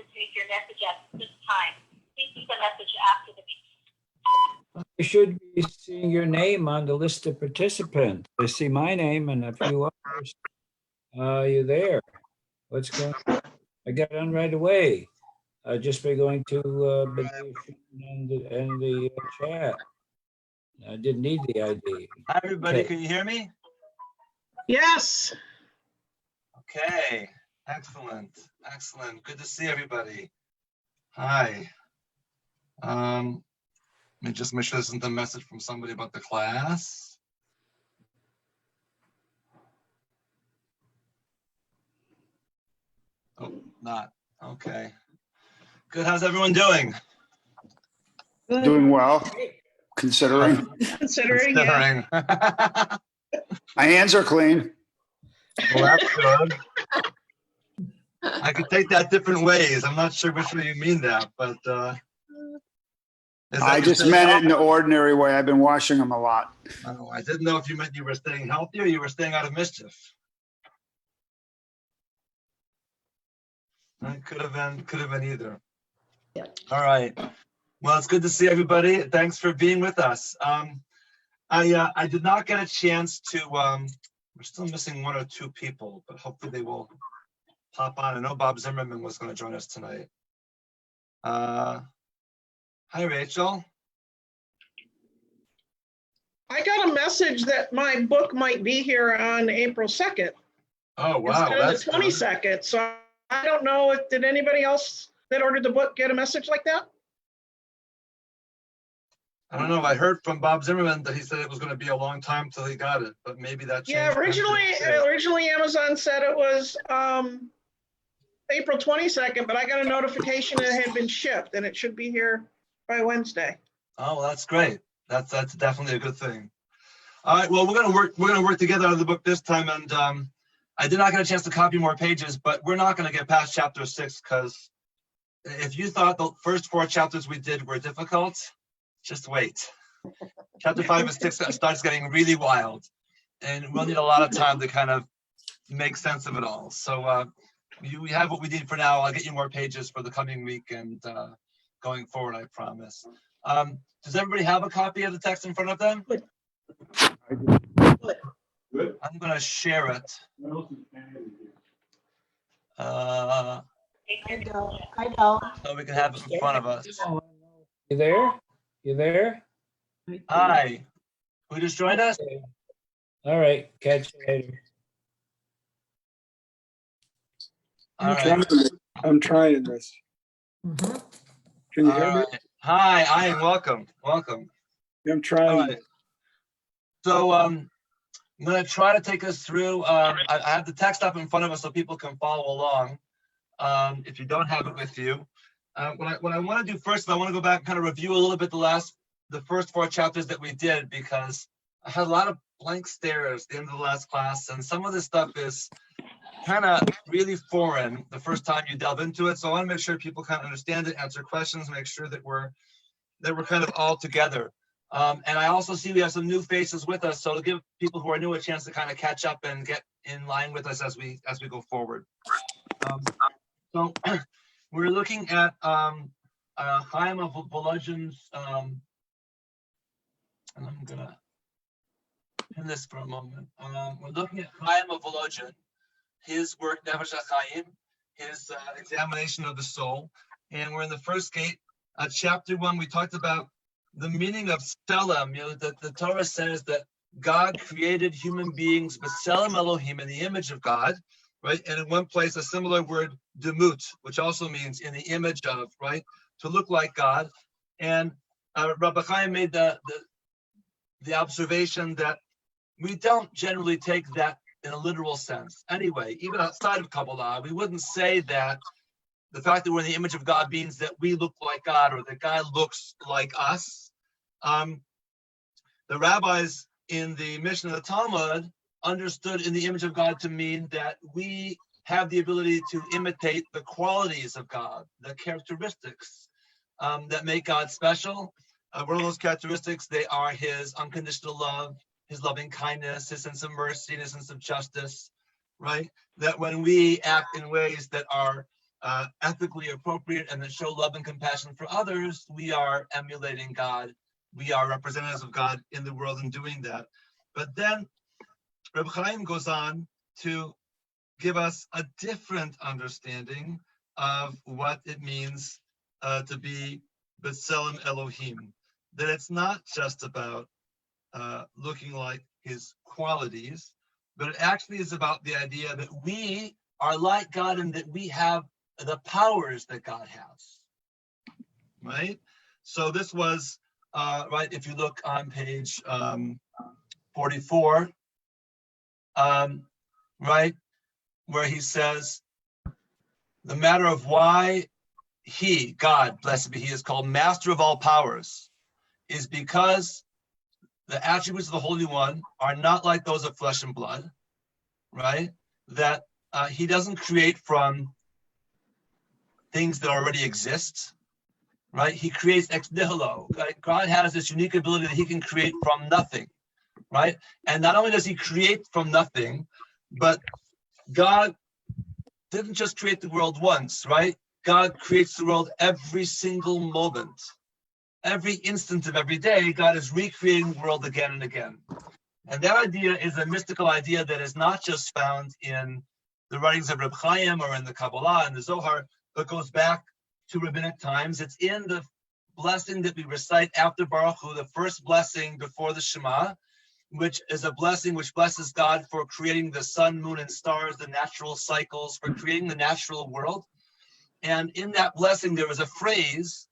to take your message at this time. Please leave the message after the beep. You should be seeing your name on the list of participants. I see my name and a few others. Are you there? What's going on? I got on right away. Just by going to and the chat. I didn't need the ID. Hi, everybody. Okay. Can you hear me? Yes. Okay. Excellent. Excellent. Good to see everybody. Hi. Let me just make sure this isn't a message from somebody about the class. Oh, not. Okay. Good. How's everyone doing? Good. Doing well, considering. Considering, yeah. Considering. My hands are clean. Well, that's good. I could take that different ways. I'm not sure which way you mean that, but I just meant it in the ordinary way. I've been washing them a lot. Oh, I didn't know if you meant you were staying healthy or you were staying out of mischief. It could have been either. Yeah. All right. Well, it's good to see everybody. Thanks for being with us. I did not get a chance to. We're still missing one or two people, but hopefully they will pop on. I know Bob Zimmerman was going to join us tonight. Hi, Rachel. I got a message that my book might be here on April 2nd. Oh, wow. Instead of the 22nd. So I don't know, did anybody else that ordered the book get a message like that? I don't know. I heard from Bob Zimmerman that he said it was going to be a long time till he got it, but maybe that changed. Yeah, originally Amazon said it was April 22nd, but I got a notification that it had been shipped and it should be here by Wednesday. Oh, well, that's great. That's definitely a good thing. All right. Well, we're gonna work together on the book this time, and I did not get a chance to copy more pages, but we're not going to get past chapter 6 because if you thought the first 4 chapters we did were difficult, just wait. Chapter 5 and 6 starts getting really wild, and we'll need a lot of time to kind of make sense of it all. So we have what we need for now. I'll get you more pages for the coming week and going forward, I promise. Does everybody have a copy of the text in front of them? Good. I'm going to share it. I don't. So we can have it in front of us. You there? You there? Hi. Who just joined us? Okay. All right. Catch you later. All right. I'm trying this. Can you hear All me? right. Hi, Ian. Welcome. Welcome. I'm All trying. right. So I'm going to try to take us through. I have the text up in front of us so people can follow along. If you don't have it with you, what I want to do first is I want to go back and kind of review a little bit the first 4 chapters that we did, because I had a lot of blank stares at the end of the last class, and some of this stuff is kind of really foreign the first time you delve into it. So I want to make sure people kind of understand it, answer questions, make sure that we're kind of all together. And I also see we have some new faces with us, so to give people who are new a chance to kind of catch up and get in line with us as we go forward. So we're looking at Ha-Chayyim of Volozhin's, and I'm gonna pin this for a moment. We're looking at Ha-Chayyim of Volozhin, his work Neffesh Ha-Chayyim, his examination of the soul, and we're in the first gate, chapter 1. We talked about the meaning of Tselem. You know, that the Torah says that God created human beings, B'Tselem Elohim, in the image of God, right? And in one place, a similar word, demut, which also means in the image of, right? To look like God. And Rabbi Chaim made the observation that we don't generally take that in a literal sense. Anyway, even outside of Kabbalah, we wouldn't say that the fact that we're in the image of God means that we look like God or that God looks like us. The rabbis in the Mishnah and the Talmud understood in the image of God to mean that we have the ability to imitate the qualities of God, the characteristics that make God special. One of those characteristics, they are his unconditional love, his loving kindness, his sense of mercy, his sense of justice, right? That when we act in ways that are ethically appropriate and that show love and compassion for others, we are emulating God. We are representatives of God in the world in doing that. But then Reb Chaim goes on to give us a different understanding of what it means to be B'Tselem Elohim. That it's not just about looking like his qualities, but it actually is about the idea that we are like God and that we have the powers that God has, right? So this was, right, if you look on page 44, right, where he says, the matter of why he, God, blessed be he, is called master of all powers, is because the attributes of the Holy One are not like those of flesh and blood, right? That he doesn't create from things that already exist, right? He creates ex nihilo. Right? God has this unique ability that he can create from nothing, right? And not only does he create from nothing, but God didn't just create the world once, right? God creates the world every single moment. Every instant of every day, God is recreating the world again and again. And that idea is a mystical idea that is not just found in the writings of Reb Chaim or in the Kabbalah and the Zohar, but goes back to rabbinic times. It's in the blessing that we recite after Baruch Hu, the first blessing before the Shema, which is a blessing which blesses God for creating the sun, moon, and stars, the natural cycles, for creating the natural world. And in that blessing, there is a phrase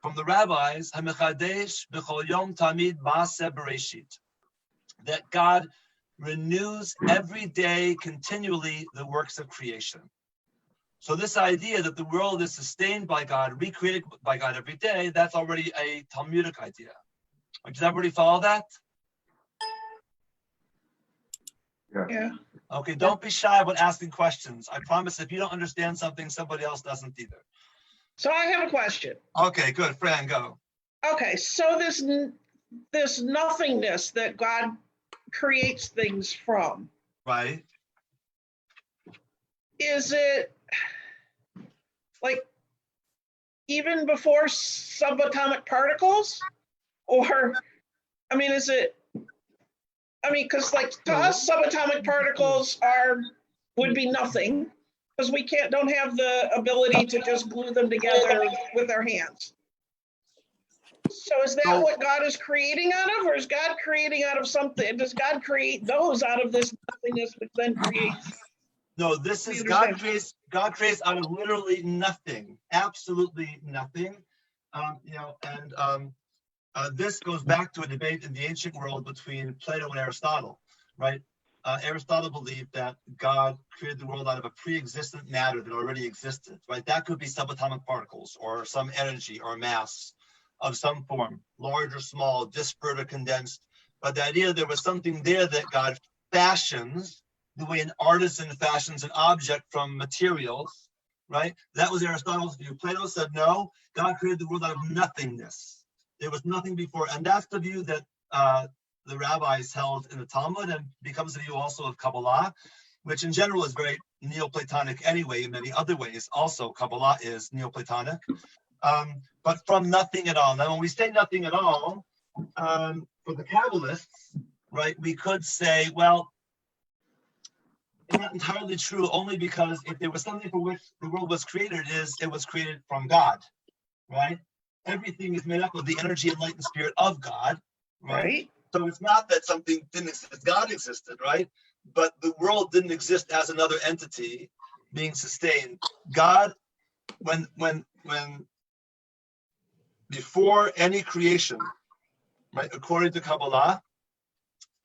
from the rabbis, HaMechadesh b'chol yom tamid ma'aseh bereshit, that God renews every day continually the works of creation. So this idea that the world is sustained by God, recreated by God every day, that's already a Talmudic idea. Does everybody follow that? Yeah. Okay, don't be shy about asking questions. I promise if you don't understand something, somebody else doesn't either. So I have a question. Okay, good. Fran, go. Okay, so this nothingness that God creates things from, Right. is it like even before subatomic particles? Or, I mean, is it, I mean, because like to us, subatomic particles would be nothing because we don't have the ability to just glue them together with our hands. So is that what God is creating out of, or is God creating out of something? Does God create those out of this nothingness, which then creates? No, this is God creates out of literally nothing, absolutely nothing. This goes back to a debate in the ancient world between Plato and Aristotle, right? Aristotle believed that God created the world out of a pre-existent matter that already existed, right? That could be subatomic particles or some energy or mass of some form, large or small, disparate or condensed. But the idea there was something there that God fashions, the way an artisan fashions an object from materials, right? That was Aristotle's view. Plato said, no, God created the world out of nothingness. There was nothing before. And that's the view that the rabbis held in the Talmud, and becomes the view also of Kabbalah, which in general is very Neoplatonic anyway, in many other ways. Also, Kabbalah is Neoplatonic, but from nothing at all. Now, when we say nothing at all, for the Kabbalists, right, we could say, well, it's not entirely true, only because if there was something for which the world was created, it was created from God, right? Everything is made up of the energy and light and spirit of God, right? So it's not that something didn't exist, God existed, right? But the world didn't exist as another entity being sustained. God, when before any creation, right, according to Kabbalah,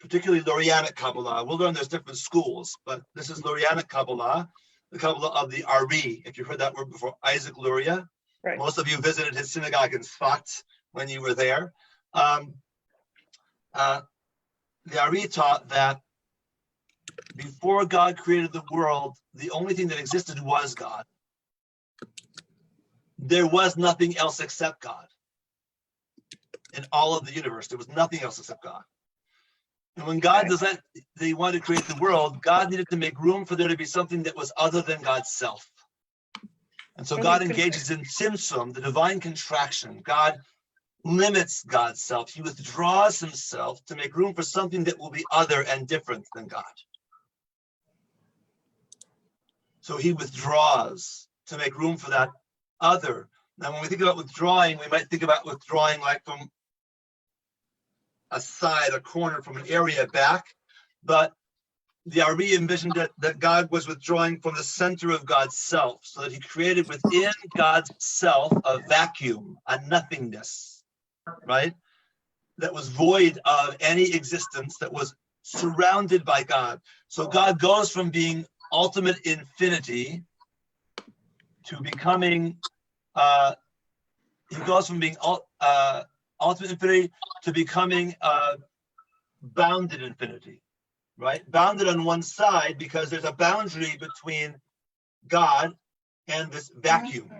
particularly Lurianic Kabbalah, we'll learn there's different schools, but this is Lurianic Kabbalah, the Kabbalah of the Ari, if you've heard that word before, Isaac Luria. Right. Most of you visited his synagogue in Sfat when you were there. The Ari taught that before God created the world, the only thing that existed was God. There was nothing else except God. In all of the universe, there was nothing else except God. And when God decided they wanted to create the world, God needed to make room for there to be something that was other than God's self. And so So God he engages in tzimtzum, the divine contraction. God limits God's self. He withdraws himself to make room for something that will be other and different than God. So he withdraws to make room for that other. Now, when we think about withdrawing, we might think about withdrawing like from a side, a corner, from an area back. But the Ari envisioned that God was withdrawing from the center of God's self, so that he created within God's self a vacuum, a nothingness, right? That was void of any existence, that was surrounded by God. So God goes from being ultimate infinity to becoming, he goes from being ultimate infinity to becoming bounded infinity. Right? Bounded on one side because there's a boundary between God and this vacuum,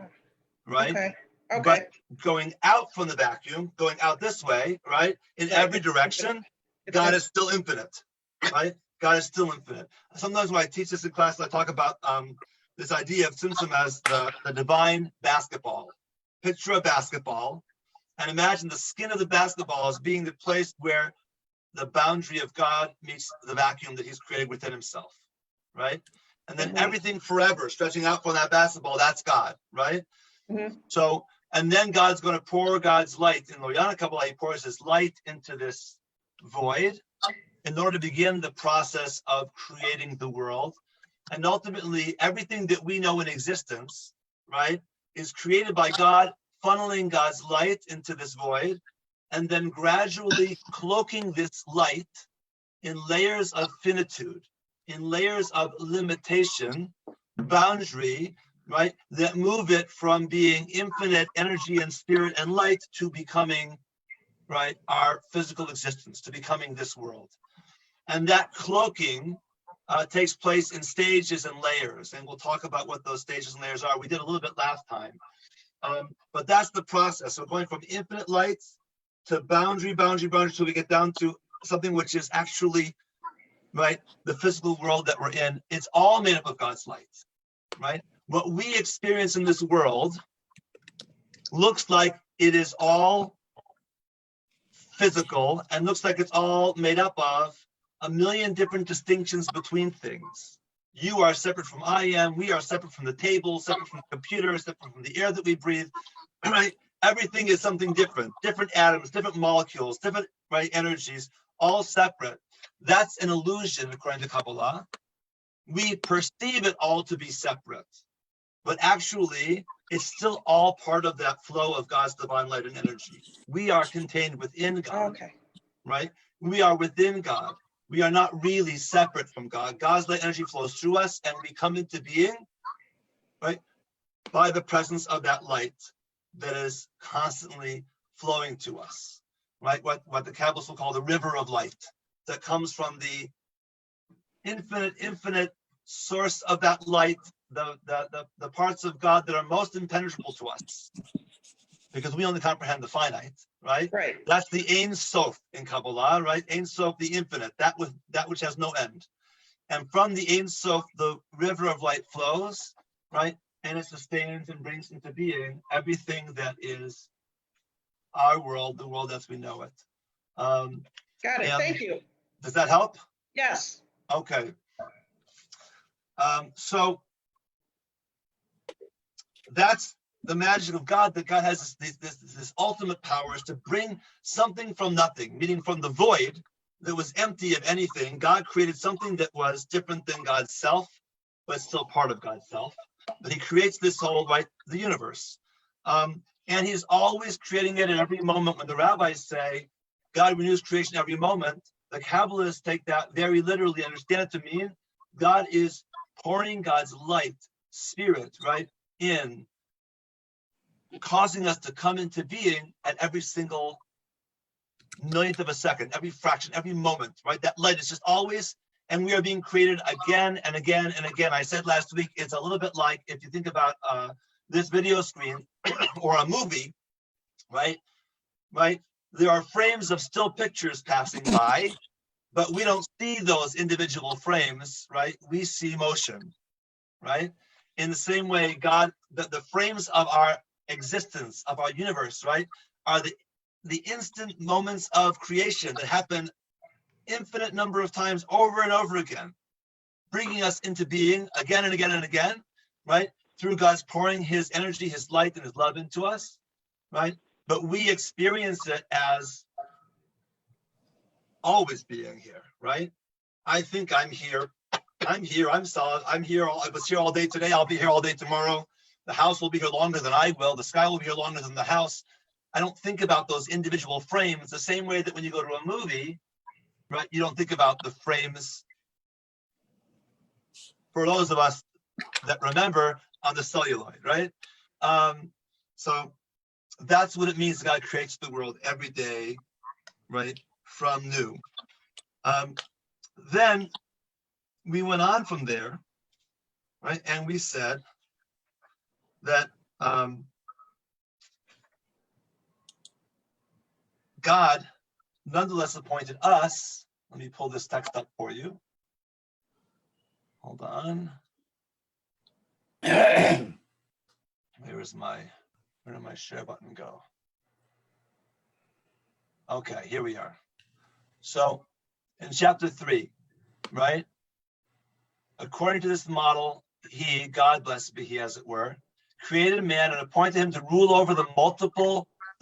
right? Okay, okay. But going out from the vacuum, going out this way, right? In every direction, God is still infinite, right? God is still infinite. Sometimes when I teach this in class, I talk about this idea of tzimtzum as the divine basketball. Picture a basketball and imagine the skin of the basketball as being the place where the boundary of God meets the vacuum that he's created within himself, right? And then everything forever stretching out from that basketball, that's God, right? So, and then God's going to pour God's light. In Loyana Kabbalah, he pours his light into this void in order to begin the process of creating the world. And ultimately, everything that we know in existence, right, is created by God, funneling God's light into this void, and then gradually cloaking this light in layers of finitude, in layers of limitation, boundary, right, that move it from being infinite energy and spirit and light to becoming, right, our physical existence, to becoming this world. And that cloaking takes place in stages and layers, and we'll talk about what those stages and layers are. We did a little bit last time, but that's the process. So going from infinite lights to boundary, till we get down to something which is actually, right, the physical world that we're in. It's all made up of God's light, right? What we experience in this world looks like it is all physical and looks like it's all made up of a million different distinctions between things. You are separate from I am, we are separate from the table, separate from the computer, separate from the air that we breathe, right? Everything is something different, different atoms, different molecules, different, right, energies, all separate. That's an illusion, according to Kabbalah. We perceive it all to be separate, but actually, it's still all part of that flow of God's divine light and energy. We are contained within God, Okay. right? We are within God. We are not really separate from God. God's light energy flows through us, and we come into being, right, by the presence of that light that is constantly flowing to us, right? What the Kabbalists will call the river of light that comes from the infinite source of that light, the parts of God that are most impenetrable to us, because we only comprehend the finite, right? Right. That's the Ein Sof in Kabbalah, right? Ein Sof, the infinite, that which has no end. And from the Ein Sof, the river of light flows, right? And it sustains and brings into being everything that is our world, the world as we know it. Got it. and Thank you. Does that help? Yes. Okay. So that's the magic of God, that God has this ultimate power is to bring something from nothing, meaning from the void that was empty of anything. God created something that was different than God's self, but still part of God's self. But he creates this whole, right, the universe. And he's always creating it at every moment. When the rabbis say God renews creation every moment, the Kabbalists take that very literally, understand it to mean God is pouring God's light, spirit, right, in, causing us to come into being at every single millionth of a second, every fraction, every moment, right? That light is just always, and we are being created again and again and again. I said last week, it's a little bit like if you think about this video screen or a movie, right? There are frames of still pictures passing by, but we don't see those individual frames, right? We see motion, right? in the same way, God, the frames of our existence, of our universe, right, are the instant moments of creation that happen infinite number of times over and over again, bringing us into being again and again and again, right? Through God's pouring his energy, his light, and his love into us, right? But we experience it as always being here, right? I think I'm here. I'm here. I'm solid. I'm here. I was here all day today. I'll be here all day tomorrow. The house will be here longer than I will. The sky will be here longer than the house. I don't think about those individual frames the same way that when you go to a movie, right, you don't think about the frames. For those of us that remember, on the celluloid, right? So that's what it means. God creates the world every day, right, from new. Then we went on from there, right, and we said that God nonetheless appointed us. Let me pull this text up for you. Hold on. Where did my share button go? Okay, here we are. So in chapter 3, right? According to this model, he, God blessed be he as it were, created man and appointed him to rule over the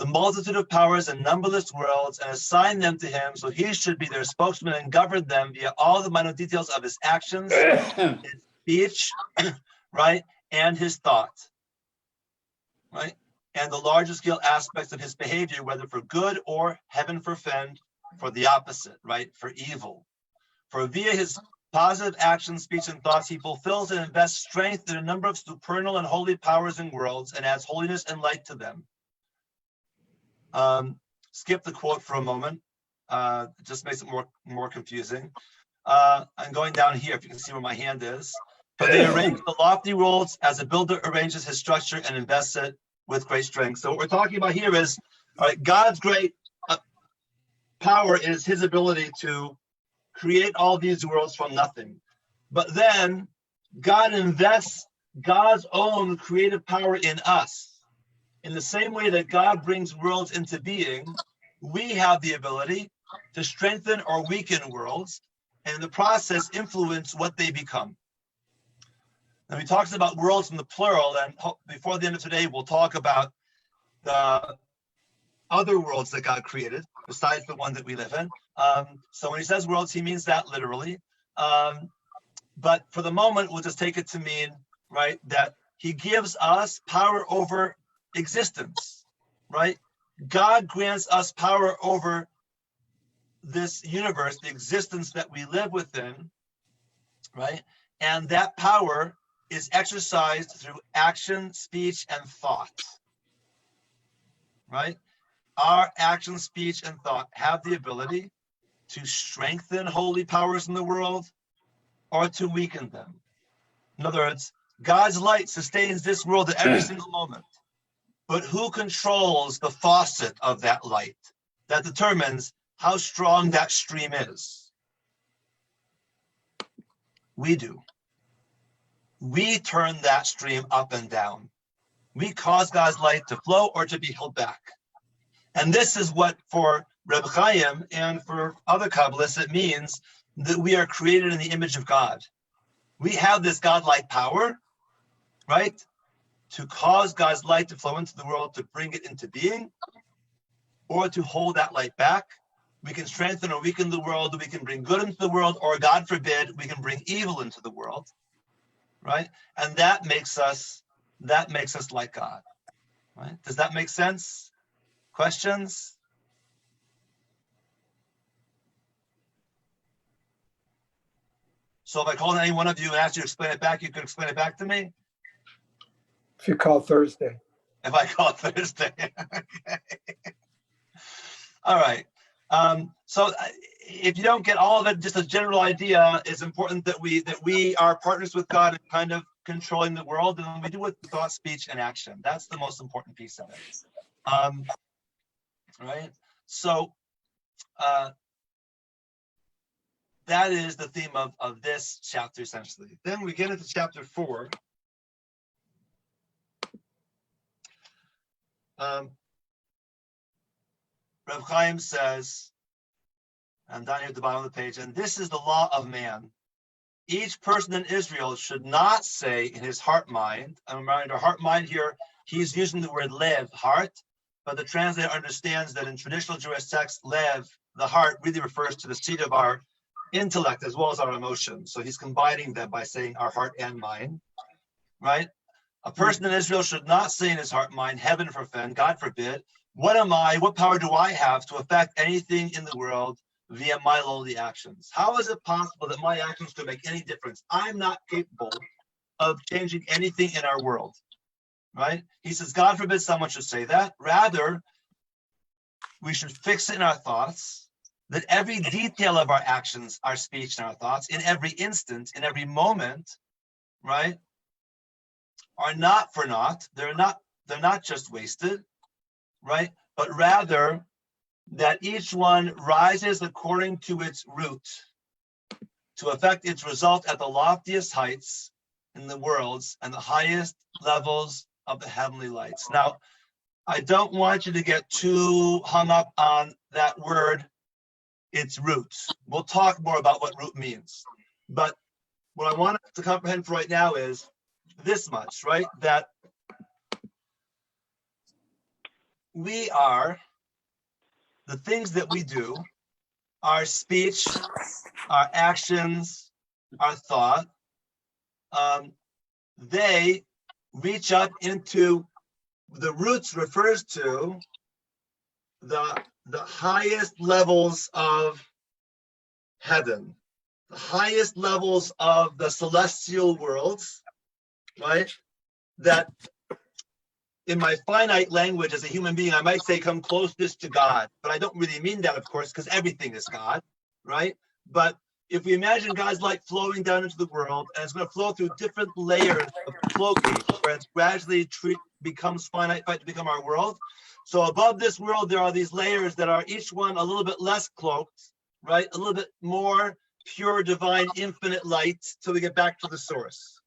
multitude of powers and numberless worlds, and assigned them to him so he should be their spokesman and govern them via all the minute details of his actions, his speech, right, and his thought, right, and the larger scale aspects of his behavior, whether for good or, heaven forfend, for the opposite, right, for evil. For via his positive actions, speech, and thoughts, he fulfills and invests strength in a number of supernal and holy powers and worlds, and adds holiness and light to them. Skip the quote for a moment. It just makes it more confusing. I'm going down here, if you can see where my hand is. But they arrange the lofty worlds as a builder arranges his structure and invests it with great strength. So what we're talking about here is, all right, God's great power is his ability to create all these worlds from nothing. But then God invests God's own creative power in us. In the same way that God brings worlds into being, we have the ability to strengthen or weaken worlds, and in the process influence what they become. Now, he talks about worlds in the plural, and before the end of today, we'll talk about the other worlds that God created, besides the one that we live in. So when he says worlds, he means that literally. But for the moment, we'll just take it to mean, right, that he gives us power over existence, right? God grants us power over this universe, the existence that we live within, right? And that power is exercised through action, speech, and thought, right? Our action, speech, and thought have the ability to strengthen holy powers in the world or to weaken them. In other words, God's light sustains this world at every single moment. But who controls the faucet of that light that determines how strong that stream is? We do. We turn that stream up and down. We cause God's light to flow or to be held back. And this is what, for Reb Chayyim and for other Kabbalists, it means that we are created in the image of God. We have this godlike power, right, to cause God's light to flow into the world, to bring it into being, or to hold that light back. We can strengthen or weaken the world, we can bring good into the world, or God forbid, we can bring evil into the world, right? And that makes us like God, right? Does that make sense? Questions? So if I called any one of you and asked you to explain it back, you could explain it back to me? If you call Thursday. If I call it Thursday. Okay. All right. So if you don't get all of it, just a general idea, it's important that we are partners with God in kind of controlling the world, and we do it with thought, speech, and action. That's the most important piece of it. Right? So that is the theme of this chapter, essentially. Then we get into chapter 4. Rav Chaim says, I'm down here at the bottom of the page, and this is the law of man. Each person in Israel should not say in his heart mind, I'm reminding heart mind here, he's using the word lev, heart, but the translator understands that in traditional Jewish text, lev, the heart, really refers to the seat of our intellect as well as our emotions. So he's combining them by saying our heart and mind, right? A person in Israel should not say in his heart mind, heaven forbid, God forbid, what am I, what power do I have to affect anything in the world via my lowly actions? How is it possible that my actions could make any difference? I'm not capable of changing anything in our world, right? He says, God forbid someone should say that. Rather, we should fix it in our thoughts, that every detail of our actions, our speech, and our thoughts, in every instant, in every moment, right, are not for naught. They're not just wasted, right? But rather that each one rises according to its root to affect its result at the loftiest heights in the worlds and the highest levels of the heavenly lights. Now, I don't want you to get too hung up on that word, its roots. We'll talk more about what root means. But what I want to comprehend for right now is this much, right? That we are, the things that we do, our speech, our actions, our thought, they reach up into, the roots refers to the highest levels of heaven, the highest levels of the celestial worlds, right? That in my finite language as a human being, I might say come closest to God, but I don't really mean that, of course, because everything is God, right? But if we imagine God's light flowing down into the world, and it's going to flow through different layers of cloaking, where it gradually becomes finite to become our world. So above this world, there are these layers that are each one a little bit less cloaked, right? A little bit more pure, divine, infinite light till we get back to the source.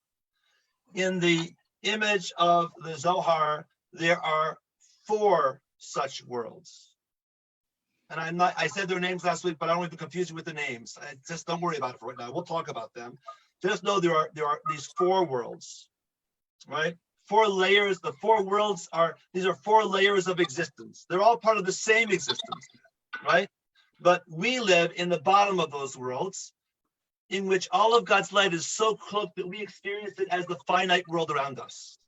In the image of the Zohar, there are 4 such worlds. And I said their names last week, but I don't want to confuse you with the names. Just don't worry about it for right now. We'll talk about them. Just know there are these 4 worlds, right? 4 layers. The 4 worlds these are 4 layers of existence. They're all part of the same existence, right? But we live in the bottom of those worlds, in which all of God's light is so cloaked that we experience it as the finite world around us.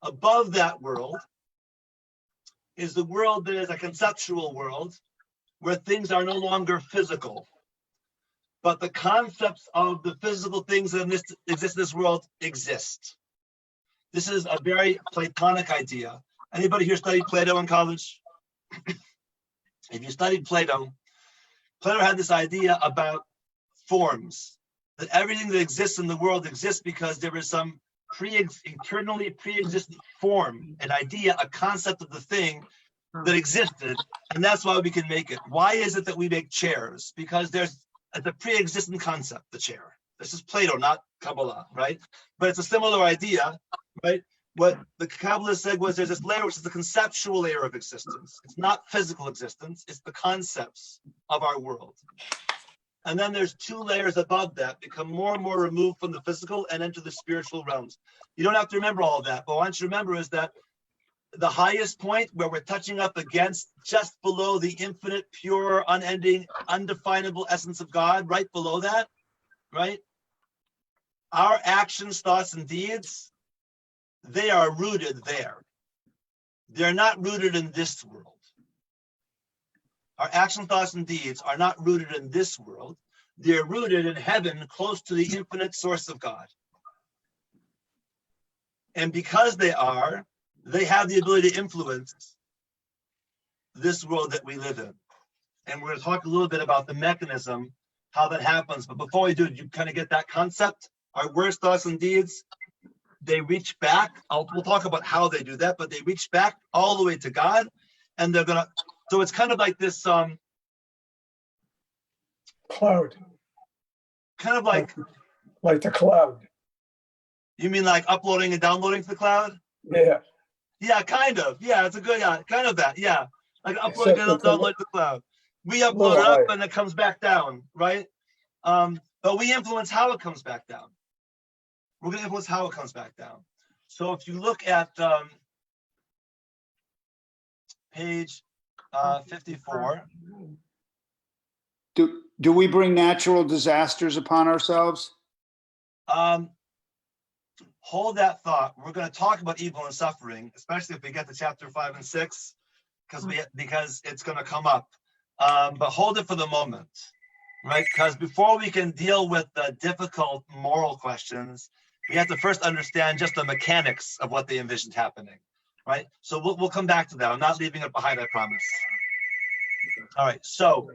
Above that world is the world that is a conceptual world, where things are no longer physical, but the concepts of the physical things that exist in this world exist. This is a very Platonic idea. Anybody here studied Plato in college? If you studied Plato, Plato had this idea about forms, that everything that exists in the world exists because there is some eternally pre-existent form, an idea, a concept of the thing that existed, and that's why we can make it. Why is it that we make chairs? Because there's the pre-existent concept, the chair. This is Plato, not Kabbalah, right? But it's a similar idea, right? What the Kabbalist said was there's this layer, which is the conceptual layer of existence. It's not physical existence, it's the concepts of our world. And then there's 2 layers above that, become more and more removed from the physical and enter the spiritual realms. You don't have to remember all of that, but what I want you to remember is that the highest point where we're touching up against, just below the infinite, pure, unending, undefinable essence of God, right below that, right? Our actions, thoughts, and deeds, they are rooted there. They're not rooted in this world. Our actions, thoughts, and deeds are not rooted in this world. They're rooted in heaven, close to the infinite source of God. And because they have the ability to influence this world that we live in. And we're going to talk a little bit about the mechanism, how that happens. But before we do, you kind of get that concept? Our words, thoughts, and deeds, they reach back. We'll talk about how they do that, but they reach back all the way to God. And they're going to, so it's kind of like this, Cloud. kind of like Like the cloud. you mean like uploading and downloading to the cloud? Yeah. Yeah, kind of. Yeah, it's a good, yeah, kind of that. Yeah. Like upload, Except get it's download the cloud. We upload little it up higher. and it comes back down, right? But we influence how it comes back down. We're going to influence how it comes back down. So if you look at page 54, Do we bring natural disasters upon ourselves? hold that thought. We're going to talk about evil and suffering, especially if we get to chapter 5 and 6, because it's going to come up. But hold it for the moment, right? Because before we can deal with the difficult moral questions, we have to first understand just the mechanics of what they envisioned happening, right? So we'll come back to that. I'm not leaving it behind, I promise. All right, so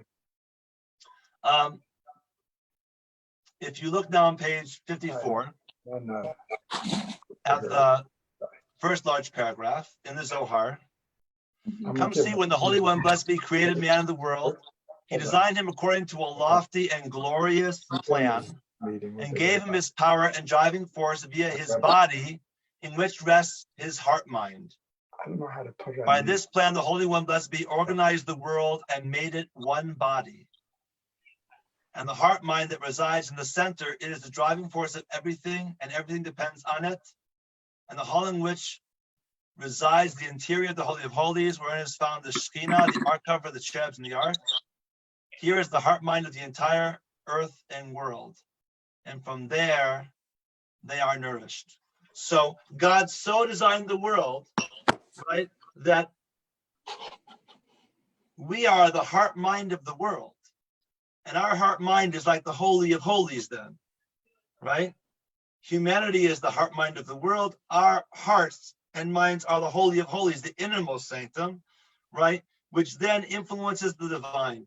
if you look now on page 54 at the first large paragraph in the Zohar, come see when the Holy One, blessed be, created man in the world. He designed him according to a lofty and glorious plan and gave him his power and driving force via his body, in which rests his heart mind. I don't know how to put it. By this plan, the Holy One, blessed be, organized the world and made it one body. And the heart mind that resides in the center, it is the driving force of everything, and everything depends on it. And the hall in which resides the interior of the Holy of Holies, wherein is found the Shekinah, the ark cover, the cherubs, and the ark. Here is the heart mind of the entire earth and world. And from there, they are nourished. So God so designed the world, right, that we are the heart mind of the world. And our heart mind is like the Holy of Holies then, right? Humanity is the heart mind of the world. Our hearts and minds are the Holy of Holies, the innermost sanctum, right? Which then influences the divine.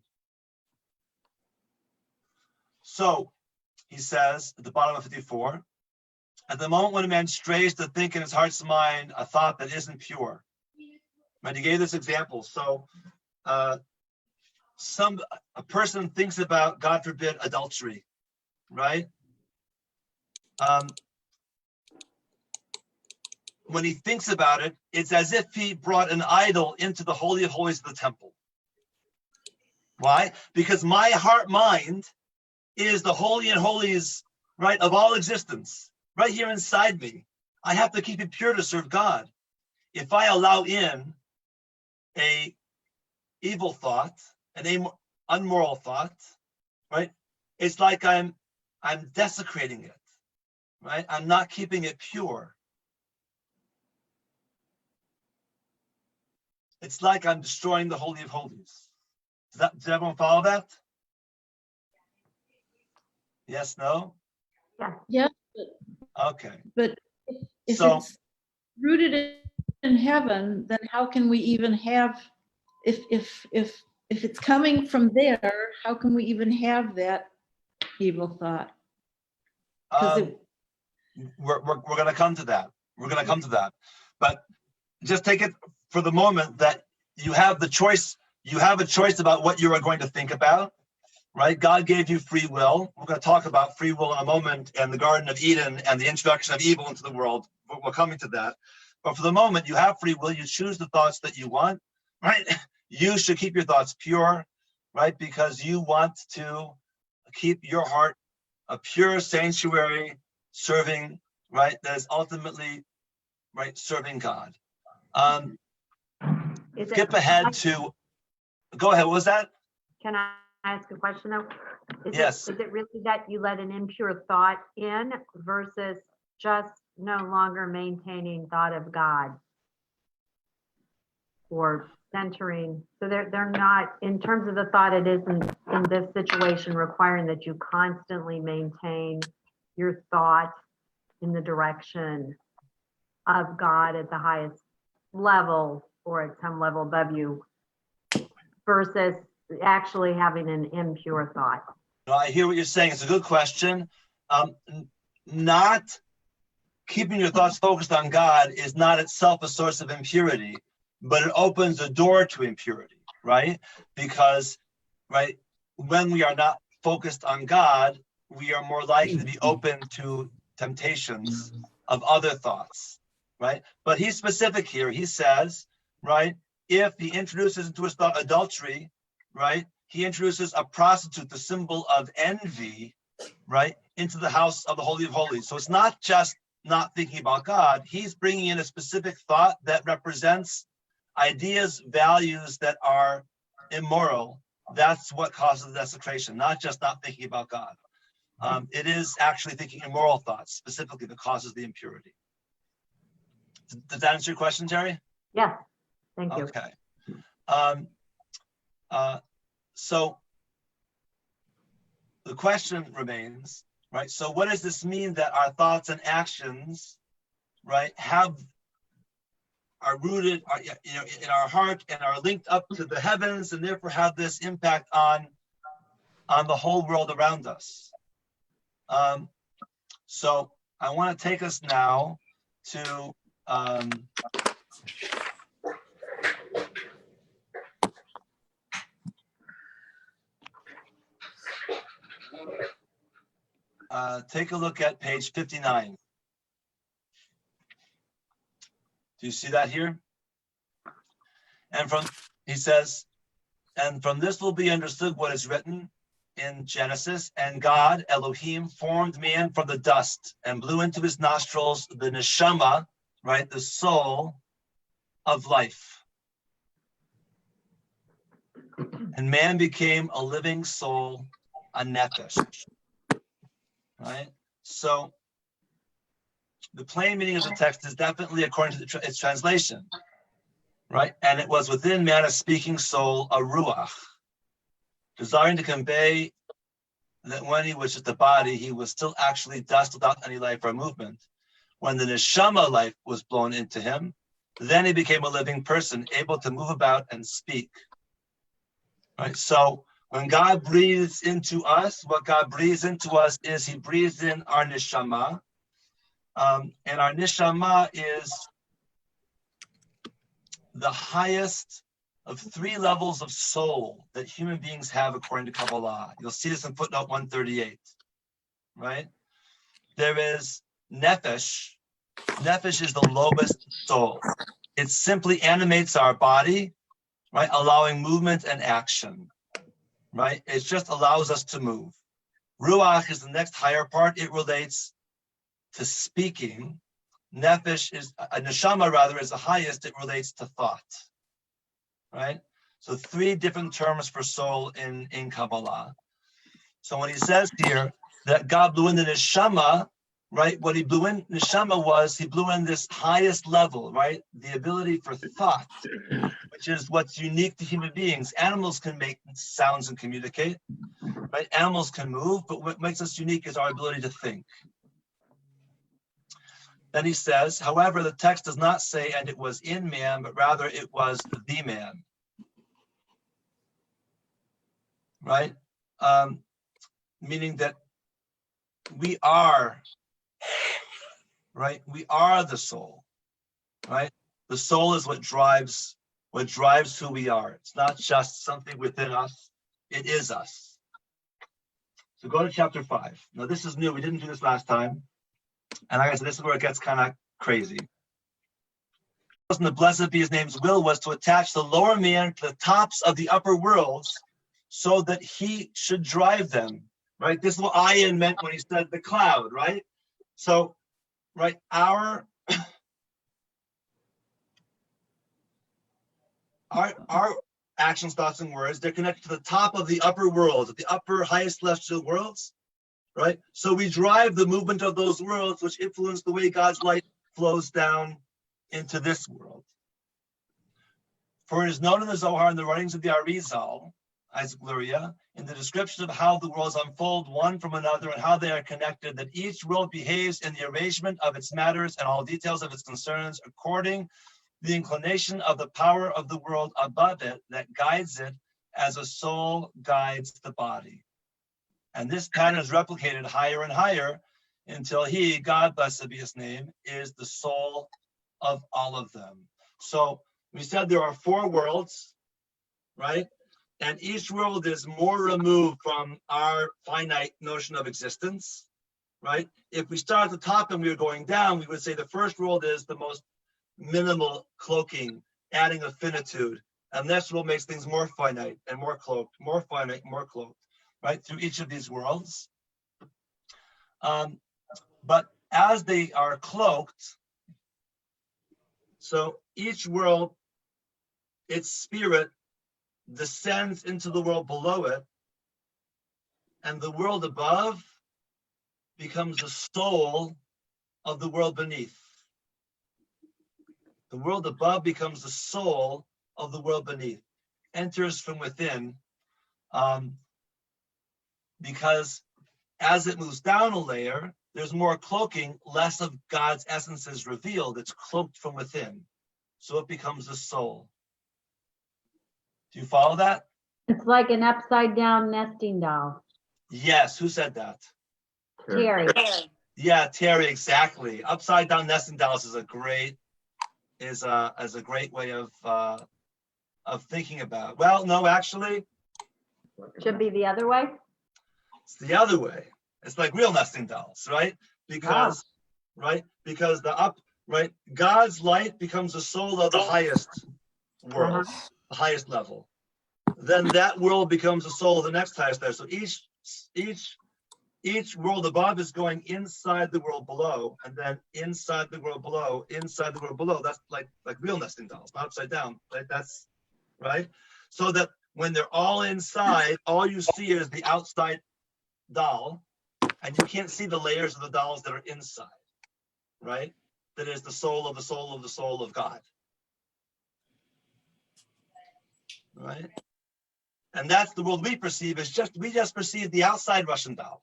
So he says at the bottom of 54, at the moment when a man strays to think in his heart's mind a thought that isn't pure. Right? He gave this example. So a person thinks about, God forbid, adultery, right? When he thinks about it, it's as if he brought an idol into the Holy of Holies of the temple. Why? Because my heart mind is the Holy and Holies, right, of all existence, right here inside me. I have to keep it pure to serve God. If I allow in a evil thought, an unmoral thought, right, it's like I'm desecrating it, right? I'm not keeping it pure. It's like I'm destroying the Holy of Holies. Does everyone follow that? Yes, no? Yeah, Okay. but if So- it's rooted in heaven, then how can we even have, if it's coming from there, how can we even have that evil thought? 'Cause We're going to come to that. We're going to come to that. But just take it for the moment that you have the choice. You have a choice about what you are going to think about, right? God gave you free will. We're going to talk about free will in a moment and the Garden of Eden and the introduction of evil into the world. We're coming to that. But for the moment, you have free will. You choose the thoughts that you want, right? You should keep your thoughts pure, right? Because you want to keep your heart a pure sanctuary serving, right? That is ultimately, right, serving God. Skip ahead to, go ahead, what was that? Can I ask a question though? Yes. Is it really that you let an impure thought in versus just no longer maintaining thought of God? Or centering, so they're not, in terms of the thought, it isn't in this situation requiring that you constantly maintain your thought in the direction of God at the highest level or at some level above you versus actually having an impure thought. No, I hear what you're saying. It's a good question. Not keeping your thoughts focused on God is not itself a source of impurity, but it opens the door to impurity, right? Because, right, when we are not focused on God, we are more likely to be open to temptations of other thoughts, right? But he's specific here. He says, right, if he introduces into his thought adultery, right, he introduces a prostitute, the symbol of envy, right, into the house of the Holy of Holies. So it's not just not thinking about God. He's bringing in a specific thought that represents ideas, values that are immoral. That's what causes the desecration, not just not thinking about God. It is actually thinking immoral thoughts, specifically, that causes the impurity. Does that answer your question, Terry? Yes, thank you. Okay. So the question remains, right? So what does this mean that our thoughts and actions, right, are rooted, in our heart and are linked up to the heavens, and therefore have this impact on the whole world around us? So I want to take us now to take a look at page 59. Do you see that here? And he says, and from this will be understood what is written in Genesis, and God, Elohim, formed man from the dust and blew into his nostrils the neshama, right, the soul of life. And man became a living soul, a neffesh, right? So the plain meaning of the text is definitely according to its translation, right? And it was within man a speaking soul, a ruach, desiring to convey that when he was just a body, he was still actually dust without any life or movement. When the neshama life was blown into him, then he became a living person, able to move about and speak. Right? So when God breathes into us, what God breathes into us is he breathes in our neshama. And our neshama is the highest of 3 levels of soul that human beings have according to Kabbalah. You'll see this in footnote 138, right? There is Neffesh. Neffesh is the lowest soul. It simply animates our body, right? Allowing movement and action, right? It just allows us to move. Ruach is the next higher part. It relates to speaking. Neffesh is, neshama rather, is the highest. It relates to thought, right? So 3 different terms for soul in Kabbalah. So when he says here that God blew in the neshama, right? What he blew in neshama was he blew in this highest level, right? The ability for thought, which is what's unique to human beings. Animals can make sounds and communicate, right? Animals can move, but what makes us unique is our ability to think. Then he says, however, the text does not say, and it was in man, but rather it was the man, right? Meaning that we are, right? We are the soul, right? The soul is what drives who we are. It's not just something within us, it is us. So go to chapter 5. Now this is new, we didn't do this last time. And like I said, this is where it gets kind of crazy. And the blessed be his name's will was to attach the lower man to the tops of the upper worlds so that he should drive them, right? This is what Ayin meant when he said the cloud, right? So, right, our actions, thoughts, and words, they're connected to the top of the upper worlds, the upper highest celestial worlds, right? So we drive the movement of those worlds, which influence the way God's light flows down into this world. For it is known in the Zohar and the writings of the Arizal, Isaac Luria, in the description of how the worlds unfold one from another and how they are connected, that each world behaves in the arrangement of its matters and all details of its concerns according to the inclination of the power of the world above it that guides it as a soul guides the body. And this pattern is replicated higher and higher until he, God blessed be his name, is the soul of all of them. So we said there are 4 worlds, right? And each world is more removed from our finite notion of existence, right? If we start at the top and we were going down, we would say the first world is the most minimal cloaking, adding a finitude. And this world makes things more finite and more cloaked, more finite, more cloaked, right? Through each of these worlds. But as they are cloaked, so each world, its spirit descends into the world below it, and the world above becomes the soul of the world beneath. The world above becomes the soul of the world beneath, enters from within, because as it moves down a layer, there's more cloaking, less of God's essence is revealed. It's cloaked from within. So it becomes the soul. Do you follow that? It's like an upside down nesting doll. Yes. Who said that? Terry. Yeah, Terry, exactly. Upside down nesting dolls is a great way of thinking about it. Well, no, actually, Should be the other way. it's the other way. It's like real nesting dolls, right? Because God's light becomes the soul of the highest world, the highest level. Then that world becomes the soul of the next highest level. So each world above is going inside the world below, and then inside the world below, inside the world below. That's like real nesting dolls, not upside down. Right? That's right. So that when they're all inside, all you see is the outside doll, and you can't see the layers of the dolls that are inside. Right? That is the soul of the soul of the soul of God. Right? And that's the world we perceive. We just perceive the outside Russian doll.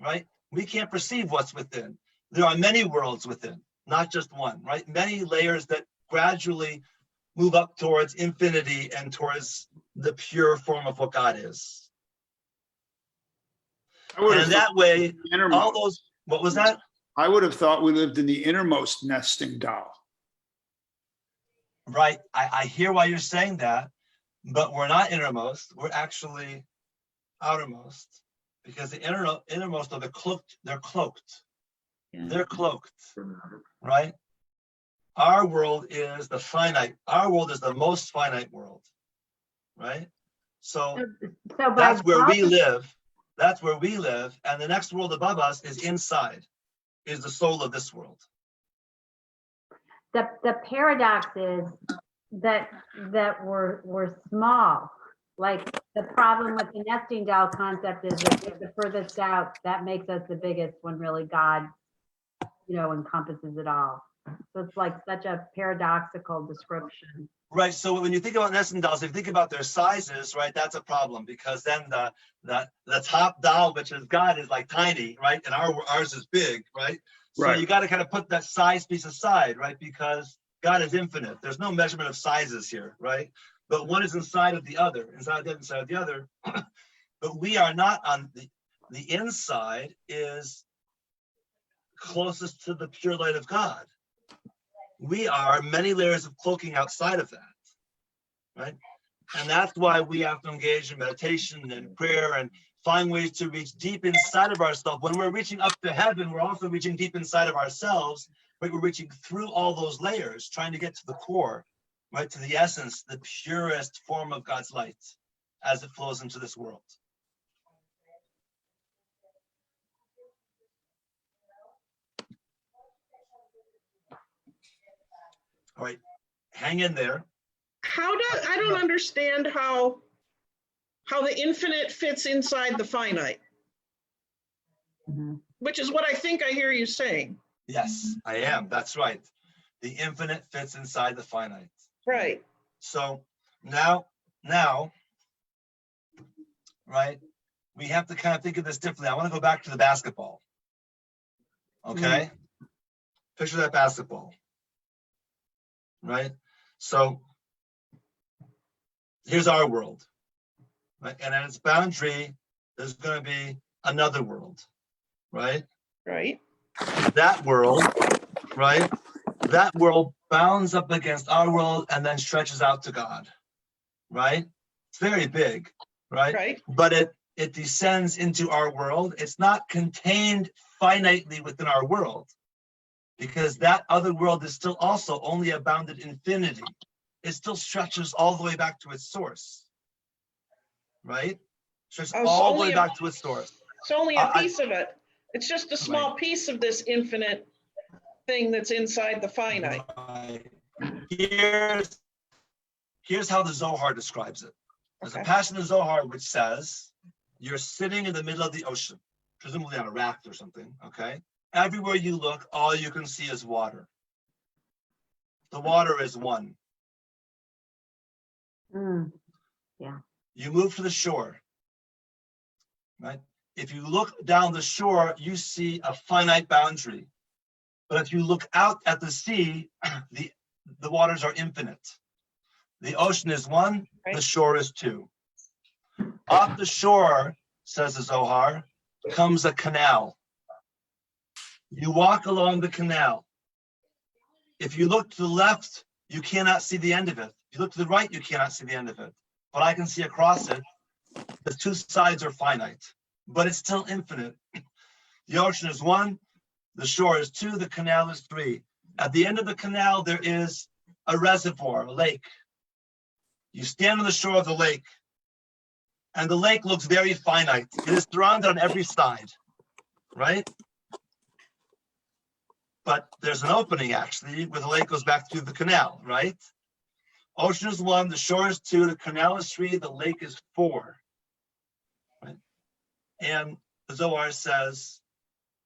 Right? We can't perceive what's within. There are many worlds within, not just one, right? Many layers that gradually move up towards infinity and towards the pure form of what God is. And that way, all those, what was that? I would have thought we lived in the innermost nesting doll. Right. I hear why you're saying that, but we're not innermost. We're actually outermost. Because the innermost are they're cloaked. Yeah. They're cloaked, right? Our world is the finite. Our world is the most finite world, right? So that's where we live. That's where we live. And the next world above us is inside, is the soul of this world. The paradox is that we're small. Like the problem with the nesting doll concept is that we're the furthest out, that makes us the biggest when really God, encompasses it all. So it's like such a paradoxical description. Right. So when you think about nesting dolls, if you think about their sizes, right, that's a problem because then the top doll, which is God, is like tiny, right, and ours is big, right. So you got to kind of put that size piece aside, right, because God is infinite. There's no measurement of sizes here, right. But one is inside of the other, inside of the other. But we are not on the inside is closest to the pure light of God. We are many layers of cloaking outside of that, right? And that's why we have to engage in meditation and prayer and find ways to reach deep inside of ourselves. When we're reaching up to heaven, we're also reaching deep inside of ourselves, but we're reaching through all those layers, trying to get to the core. Right, to the essence, the purest form of God's light as it flows into this world. All right, hang in there. I don't understand how the infinite fits inside the finite, which is what I think I hear you saying. Yes, I am. That's right. The infinite fits inside the finite. Right. So now, right, we have to kind of think of this differently. I want to go back to the basketball. Okay. Picture that basketball. Right. So here's our world. Right. And at its boundary, there's going to be another world. Right. Right. That world, right? That world bounds up against our world and then stretches out to God, right? It's very big, right? Right. But it descends into our world. It's not contained finitely within our world, because that other world is still also only a bounded infinity. It still stretches all the way back to its source, right? Stretches Oh, so all the only way a- back to its source. It's only a I- piece of it. It's just a small piece of this infinite thing that's inside the finite. Right. Here's how the Zohar describes it. There's a Okay. passage in the Zohar which says, you're sitting in the middle of the ocean, presumably on a raft or something, okay? Everywhere you look, all you can see is water. The water is one. Mm, You move to the shore, right? If you look down the shore, you see a finite boundary. But if you look out at the sea, the waters are infinite. The ocean is one, the Right. shore is two. Off the shore, says the Zohar, comes a canal. You walk along the canal. If you look to the left, you cannot see the end of it. If you look to the right, you cannot see the end of it. But I can see across it. The two sides are finite, but it's still infinite. The ocean is one, the shore is two, the canal is three. At the end of the canal, there is a reservoir, a lake. You stand on the shore of the lake, and the lake looks very finite. It is surrounded on every side, right? But there's an opening, actually, where the lake goes back through the canal, right? Ocean is one, the shore is two, the canal is three, the lake is four, right? And the Zohar says,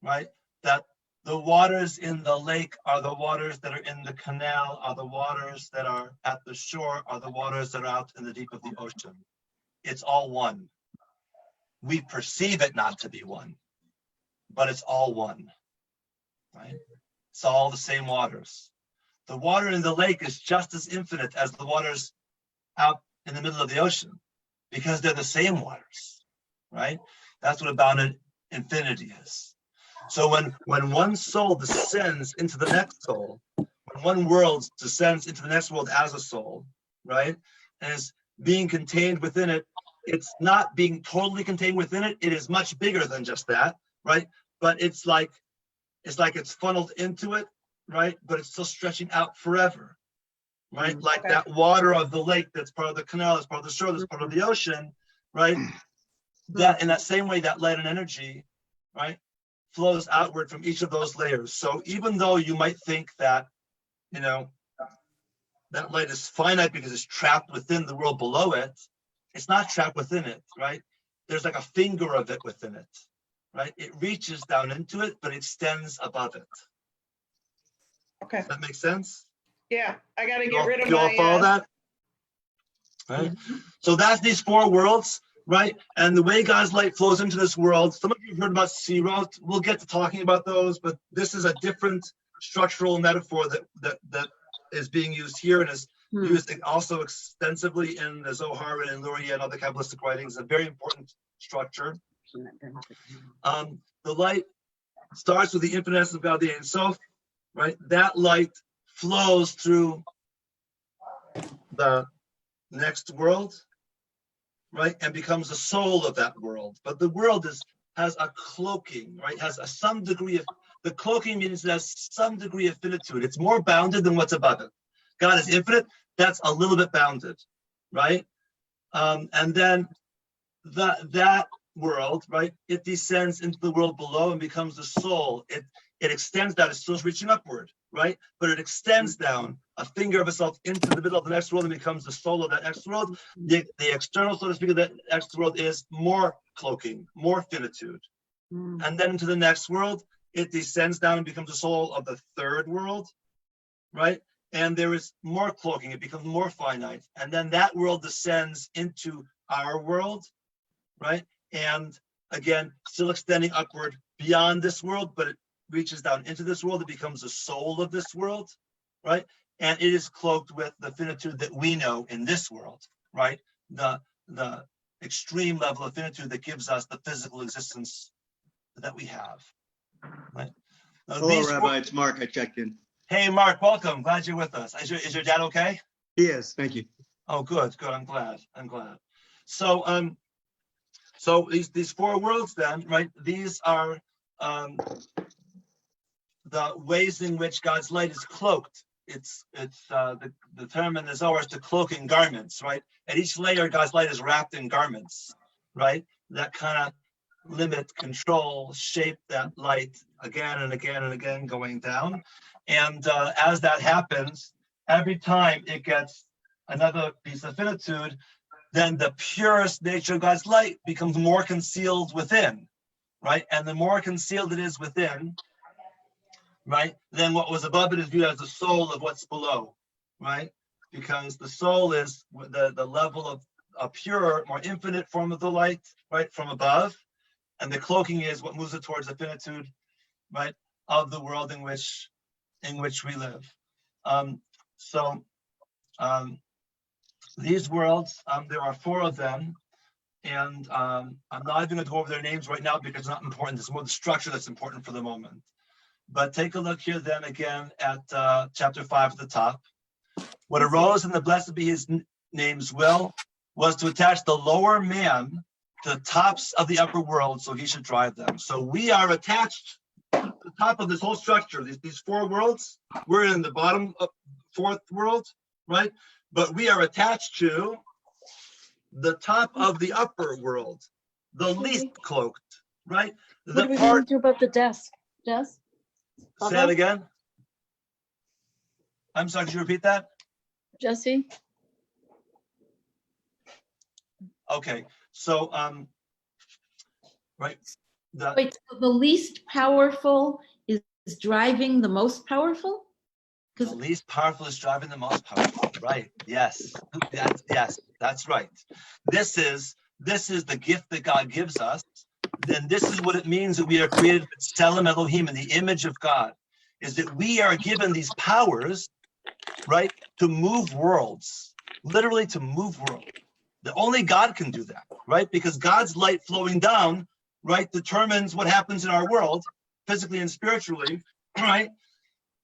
right, that the waters in the lake are the waters that are in the canal, are the waters that are at the shore, are the waters that are out in the deep of the ocean. It's all one. We perceive it not to be one, but it's all one, right? It's all the same waters. The water in the lake is just as infinite as the waters out in the middle of the ocean, because they're the same waters, right? That's what bounded infinity is. So when one soul descends into the next soul, when one world descends into the next world as a soul, right, and is being contained within it, it's not being totally contained within it. It is much bigger than just that, right? But it's like it's funneled into it, right? But it's still stretching out forever, right? Like Okay. that water of the lake that's part of the canal, that's part of the shore, that's part of the ocean, right? That in that same way, that light and energy, right, flows outward from each of those layers. So even though you might think that, you know, that light is finite because it's trapped within the world below it, it's not trapped within it, right? There's like a finger of it within it, right? It reaches down into it, but extends above it. Okay. Does that make sense? Yeah, I gotta You get all, rid of you all follow my, that? Right? So that's these four worlds, right? And the way God's light flows into this world, some of you have heard about Sirot. We'll get to talking about those, but this is a different structural metaphor that is being used here and is used also extensively in the Zohar and in Luria and other Kabbalistic writings. A very important structure. The light starts with the infinite essence of God, the Ein Sof, right? That light flows through the next world, right, and becomes the soul of that world. But the world has a cloaking, right? Has some degree of, the cloaking means it has some degree of finitude. It's more bounded than what's above it. God is infinite. That's a little bit bounded, right? And then that world, right, it descends into the world below and becomes the soul. It extends down. It's still reaching upward, right? But it extends down a finger of itself into the middle of the next world and becomes the soul of that next world. The external, so to speak, of that next world is more cloaking, more finitude. And then into the next world, it descends down and becomes the soul of the third world, right? And there is more cloaking. It becomes more finite. And then that world descends into our world, right? And again, still extending upward beyond this world, but it reaches down into this world. It becomes the soul of this world, right? And it is cloaked with the finitude that we know in this world, right? The extreme level of finitude that gives us the physical existence that we have, right? Now, Hello, Rabbi. It's Mark. I checked in. Hey, Mark, welcome. Glad you're with us. Is your dad okay? He is. Thank you. Oh, good. I'm glad. So, So these four worlds then, right? These are the ways in which God's light is cloaked. It's the term in the Zohar is to cloak in garments, right? At each layer, God's light is wrapped in garments, right? That kind of limit, control, shape that light again and again and again going down. And as that happens, every time it gets another piece of finitude, then the purest nature of God's light becomes more concealed within, right? And the more concealed it is within, right, then what was above it is viewed as the soul of what's below, right? Because the soul is the level of a pure, more infinite form of the light, right, from above. And the cloaking is what moves it towards the finitude, right, of the world in which we live. These worlds, there are four of them, and I'm not even going to go over their names right now because it's not important. It's more the structure that's important for the moment. But take a look here then again at chapter 5 at the top. What arose in the blessed be his name's will was to attach the lower man to the tops of the upper world so he should drive them. So we are attached to the top of this whole structure, these four worlds. We're in the bottom of fourth world, right? But we are attached to the top of the upper world, the least cloaked, right? What are we going to do about the desk? Jess? Say that again. I'm sorry, could you repeat that? Jesse? Okay, so right. Wait, so the least powerful is driving the most powerful? The least powerful is driving the most powerful. Right. Yes. Yes, that's right. This is the gift that God gives us. Then this is what it means that we are created Tselem Elohim, in the image of God, is that we are given these powers, right, to move worlds, literally to move worlds. That only God can do that, right? Because God's light flowing down, right, determines what happens in our world, physically and spiritually, right?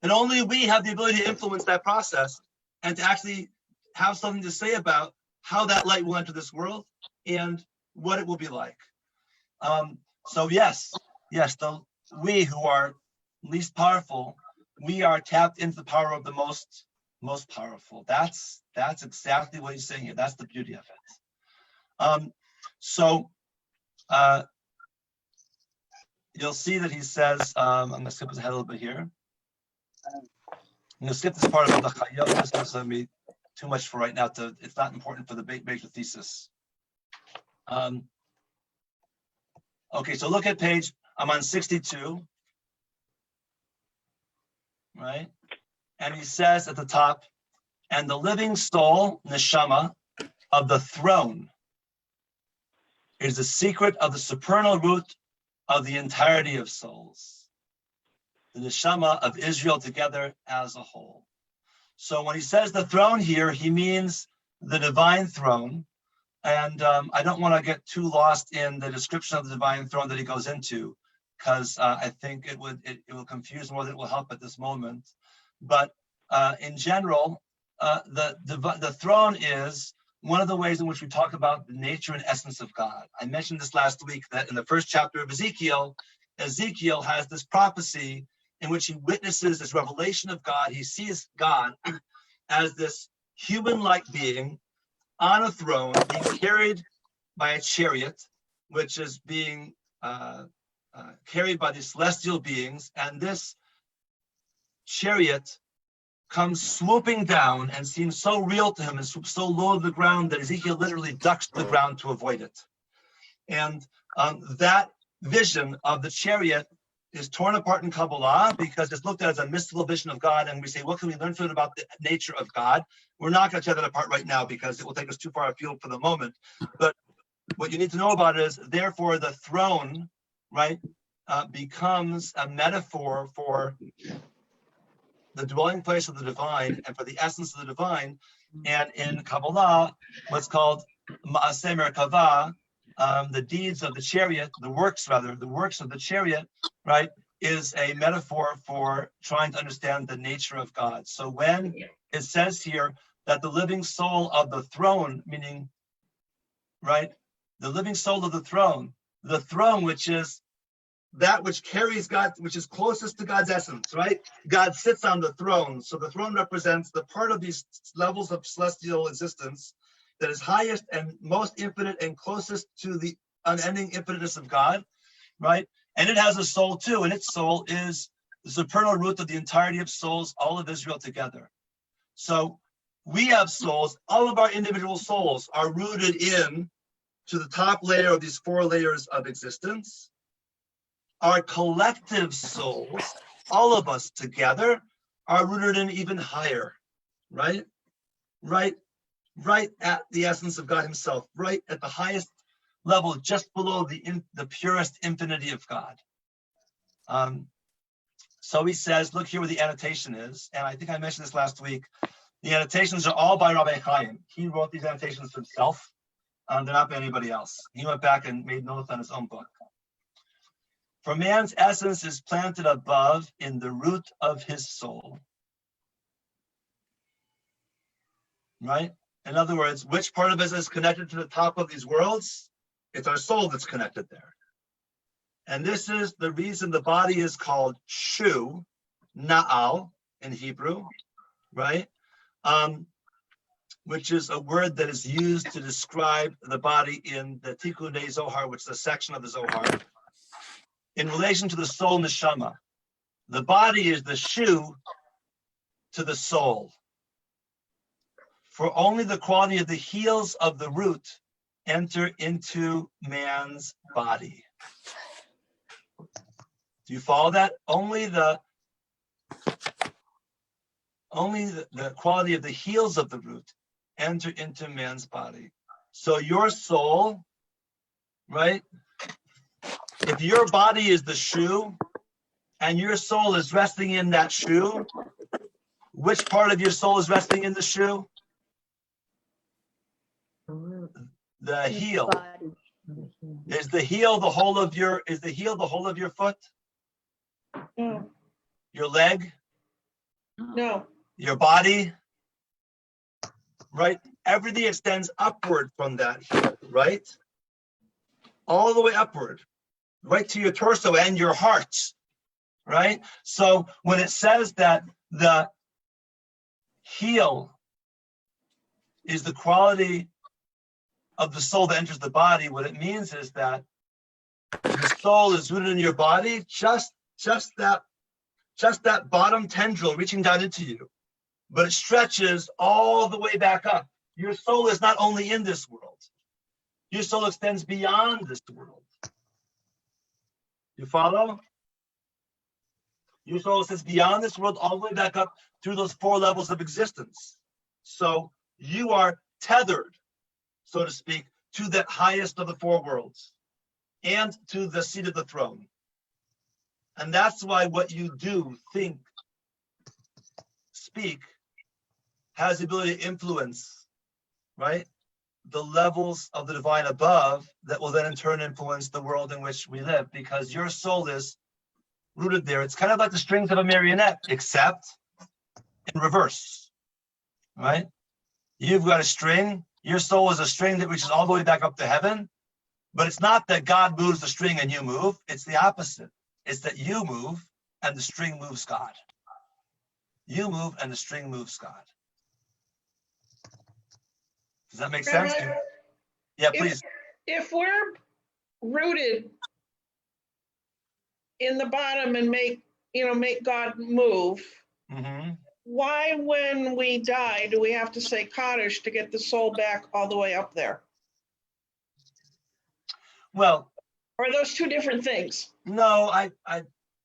And only we have the ability to influence that process and to actually have something to say about how that light will enter this world and what it will be like. So yes, we who are least powerful, we are tapped into the power of the most powerful. That's exactly what he's saying here. That's the beauty of it. You'll see that he says, I'm going to skip ahead a little bit here. I'm going to skip this part about the Ha-Chayyim. This is going to be too much for right now. It's not important for the major thesis. Okay, so look at page, I'm on 62, right? And he says at the top, and the living soul, neshama, of the throne is the secret of the supernal root of the entirety of souls, the neshama of Israel together as a whole. So when he says the throne here, he means the divine throne. And I don't want to get too lost in the description of the divine throne that he goes into, because I think it will confuse more than it will help at this moment. But in general, the throne is one of the ways in which we talk about the nature and essence of God. I mentioned this last week, that in the first chapter of Ezekiel has this prophecy in which he witnesses this revelation of God. He sees God as this human-like being on a throne, being carried by a chariot, which is being carried by these celestial beings. And this chariot comes swooping down and seems so real to him and swoops so low to the ground that Ezekiel literally ducks to the ground to avoid it. And that vision of the chariot is torn apart in Kabbalah because it's looked at as a mystical vision of God, and we say, what can we learn from it about the nature of God? We're not going to tear that apart right now because it will take us too far afield for the moment. But what you need to know about it is, therefore, the throne, right, becomes a metaphor for the dwelling place of the divine and for the essence of the divine. And in Kabbalah, what's called Ma'aseh Merkavah, the deeds of the chariot, the works of the chariot, right, is a metaphor for trying to understand the nature of God. So when it says here that the living soul of the throne, meaning, right, the living soul of the throne, which is that which carries God, which is closest to God's essence, right? God sits on the throne. So the throne represents the part of these levels of celestial existence that is highest and most infinite and closest to the unending infiniteness of God, right? And it has a soul too, and its soul is the supernal root of the entirety of souls, all of Israel together. So we have souls, all of our individual souls are rooted in to the top layer of these 4 layers of existence. Our collective souls, all of us together, are rooted in even higher, right? Right at the essence of God himself, right at the highest level, just below the purest infinity of God. So he says, look here where the annotation is. And I think I mentioned this last week. The annotations are all by Rabbi Ha-Chayyim. He wrote these annotations himself. They're not by anybody else. He went back and made notes on his own book. For man's essence is planted above in the root of his soul. Right? In other words, which part of us is connected to the top of these worlds? It's our soul that's connected there. And this is the reason the body is called shu, na'al in Hebrew, right? Which is a word that is used to describe the body in the Tikkunei Zohar, which is a section of the Zohar, in relation to the soul neshama. The body is the shu to the soul. For only the quality of the heels of the root enter into man's body. Do you follow that? Only the quality of the heels of the root enter into man's body. So your soul, right? If your body is the shoe and your soul is resting in that shoe, which part of your soul is resting in the shoe? The heel. Is the heel the whole of your foot? No, Your leg? no. Your body? Right? Everything extends upward from that heel, right? All the way upward, right to your torso and your heart, right? So when it says that the heel is the quality of the soul that enters the body, what it means is that the soul is rooted in your body, just that bottom tendril reaching down into you, but it stretches all the way back up. Your soul is not only in this world. Your soul extends beyond this world. You follow? Your soul extends beyond this world all the way back up through those 4 levels of existence. So you are tethered, so to speak, to that highest of the 4 worlds and to the seat of the throne. And that's why what you do, think, speak, has the ability to influence, right, the levels of the divine above that will then in turn influence the world in which we live, because your soul is rooted there. It's kind of like the strings of a marionette, except in reverse, right? You've got a string. Your soul is a string that reaches all the way back up to heaven, but it's not that God moves the string and you move. It's the opposite. It's that you move and the string moves God. You move and the string moves God. Does that make sense? Rabbi, Yeah, please. If we're rooted in the bottom and make God move, Mm-hmm. why when we die do we have to say Kaddish to get the soul back all the way up there? Well, Or are those 2 different things? no, I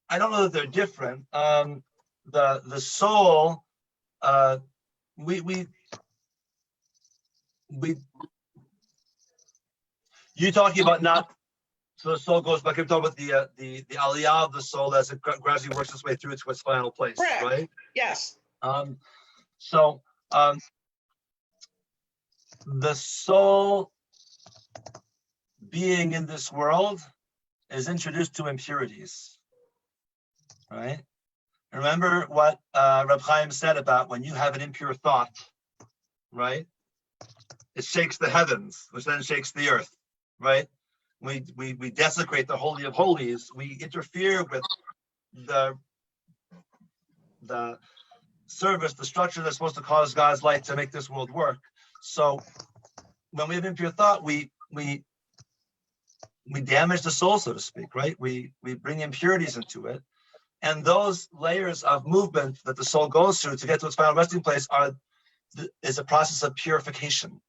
don't know that they're different. The soul, you talking about not, so the soul goes back. I'm talking about the aliyah of the soul as it gradually works its way through to its final place, Correct. right? Yes. The soul being in this world is introduced to impurities, right? Remember what Reb Chaim said about when you have an impure thought, right? It shakes the heavens, which then shakes the earth. right? We desecrate the Holy of Holies. We interfere with the service, the structure that's supposed to cause God's light to make this world work. So when we have impure thought, we damage the soul, so to speak, right? We bring impurities into it. And those layers of movement that the soul goes through to get to its final resting place is a process of purification,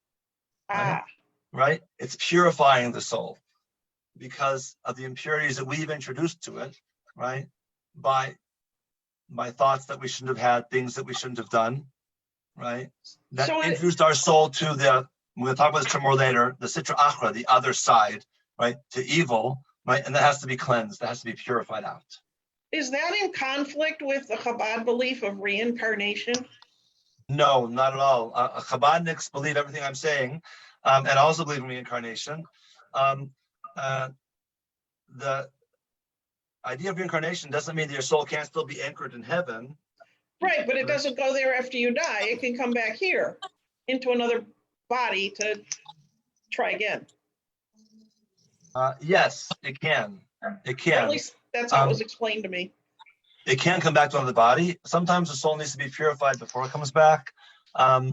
Ah, right? It's purifying the soul because of the impurities that we've introduced to it, right? By thoughts that we shouldn't have had, things that we shouldn't have done, right? That So it- introduced our soul to we're going to talk about this more later, the Sitra Achra, the other side, right? To evil, right? And that has to be cleansed, that has to be purified out. is that in conflict with the Chabad belief of reincarnation? No, not at all. Chabadniks believe everything I'm saying, and also believe in reincarnation. The idea of reincarnation doesn't mean that your soul can't still be anchored in heaven. Right, but it doesn't go there after you die. It can come back here into another body to try again. Yes, it can. It At can. least that's how it was explained to me. It can come back to another body. Sometimes the soul needs to be purified before it comes back.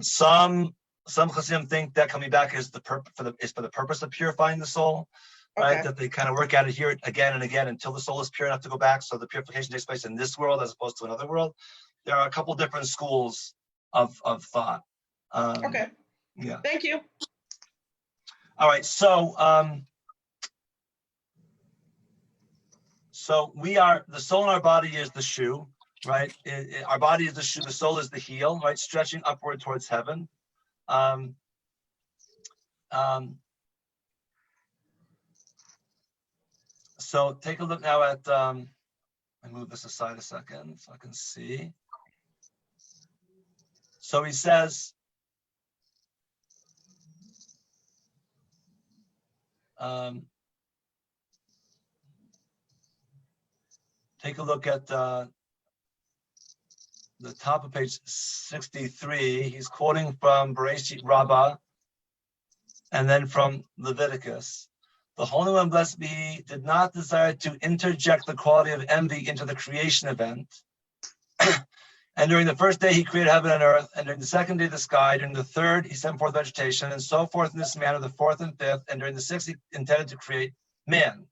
Some Chassidim think that coming back is for the purpose of purifying the soul, right? Okay. That they kind of work at it here again and again until the soul is pure enough to go back. So the purification takes place in this world as opposed to another world. There are a couple different schools of thought. Okay, Yeah. thank you. All right. So we are, the soul in our body is the shoe, right? Our body is the shoe, the soul is the heel, right? Stretching upward towards heaven. So take a look now at, I move this aside a second so I can see. So he says, take a look at the top of page 63. He's quoting from Bereshit Rabbah and then from Leviticus. The Holy One, blessed be He, did not desire to interject the quality of envy into the creation event. And during the first day, He created heaven and earth. And during the second day, the sky. During the third, He sent forth vegetation, and so forth in this manner, the fourth and fifth. And during the sixth, He intended to create man.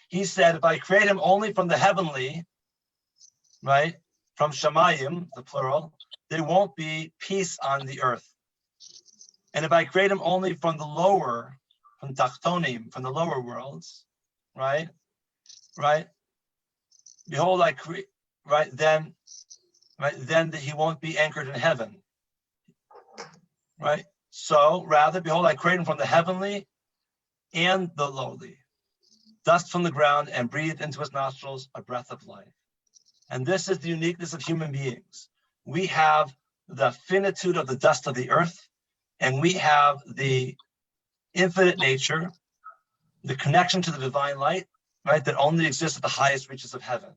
He said, if I create him only from the heavenly, right, from Shamayim, the plural, there won't be peace on the earth. And if I create him only from the lower, from Tachtonim, from the lower worlds, right, behold, I create, then he won't be anchored in heaven, right? So rather, behold, I create him from the heavenly and the lowly, dust from the ground, and breathed into his nostrils a breath of life. And this is the uniqueness of human beings. We have the finitude of the dust of the earth, and we have the infinite nature, the connection to the divine light, right, that only exists at the highest reaches of heaven.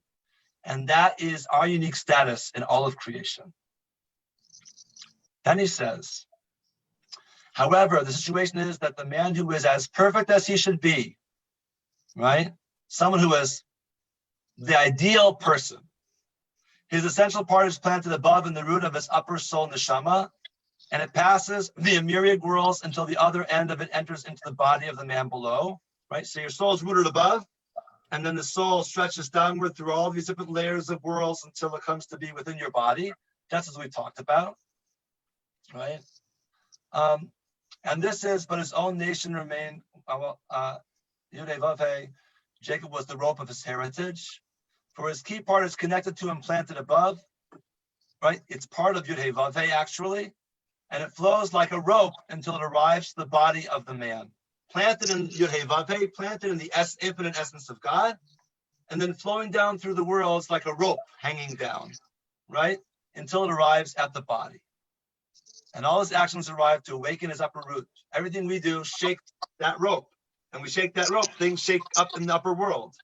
And that is our unique status in all of creation. Then he says, however, the situation is that the man who is as perfect as he should be, right, someone who is the ideal person, his essential part is planted above in the root of his upper soul, neshama, and it passes the myriad worlds until the other end of it enters into the body of the man below, right? So your soul is rooted above, and then the soul stretches downward through all these different layers of worlds until it comes to be within your body. That's as we talked about, right? And this is, but his own nation remained, Jacob was the rope of his heritage. For his key part is connected to and planted above, right? It's part of Yud-Heh-Vav-Heh actually, and it flows like a rope until it arrives to the body of the man. Planted in Yud-Heh-Vav-Heh, planted in the infinite essence of God, and then flowing down through the worlds like a rope hanging down, right? Until it arrives at the body. And all his actions arrive to awaken his upper root. Everything we do shakes that rope. And we shake that rope, things shake up in the upper world,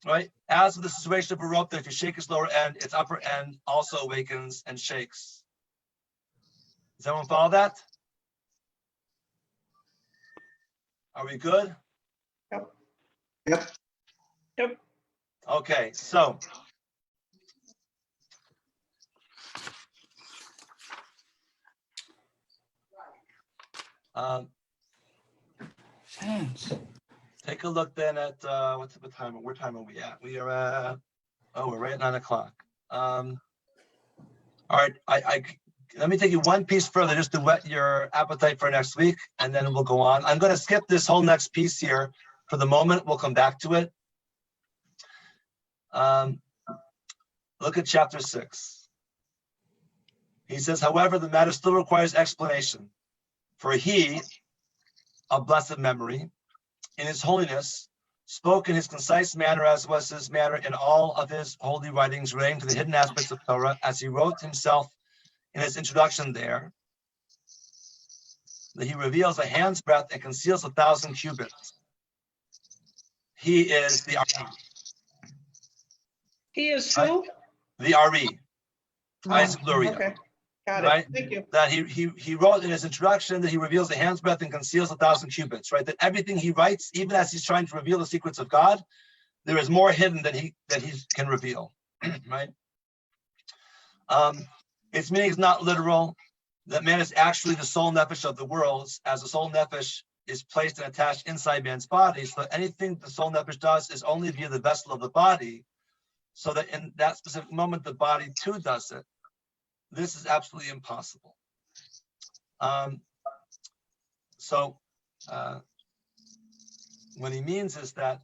right? As with the situation of a rope, that if you shake its lower end, its upper end also awakens and shakes. Does everyone follow that? Are we good? Yep. Okay, so. Sense. Take a look then at, what time are we at? We are at, we're right at 9 o'clock. All right, let me take you one piece further just to whet your appetite for next week, and then we'll go on. I'm going to skip this whole next piece here for the moment. We'll come back to it. Look at chapter 6. He says, however, the matter still requires explanation. For he, of blessed memory, in his holiness, spoke in his concise manner, as was his manner in all of his holy writings relating to the hidden aspects of Torah, as he wrote himself in his introduction there, that he reveals a hand's breadth and conceals 1,000 cubits. He is the Ari. He is who? The Ari, Isaac Luria. Okay, got it. Right? Thank you. That he wrote in his introduction that he reveals a hand's breadth and conceals 1,000 cubits, right? That everything he writes, even as he's trying to reveal the secrets of God, there is more hidden than he can reveal, right? Its meaning is not literal, that man is actually the soul nefesh of the worlds, as the soul nefesh is placed and attached inside man's body. So anything the soul nefesh does is only via the vessel of the body, so that in that specific moment, the body too does it. This is absolutely impossible. What he means is that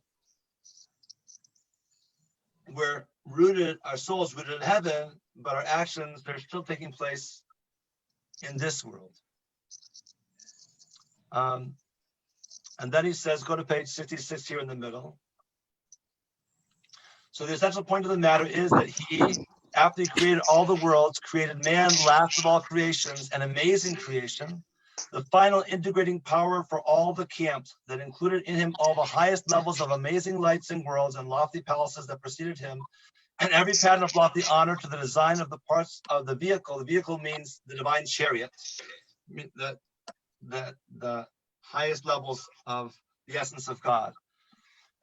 we're rooted, our soul is rooted in heaven, but our actions, they're still taking place in this world. And then he says, go to page 66 here in the middle. So the essential point of the matter is that he, after he created all the worlds, created man, last of all creations, an amazing creation, the final integrating power for all the camps that included in him all the highest levels of amazing lights and worlds and lofty palaces that preceded him, and every pattern of lofty honor to the design of the parts of the vehicle. The vehicle means the divine chariot, the highest levels of the essence of God.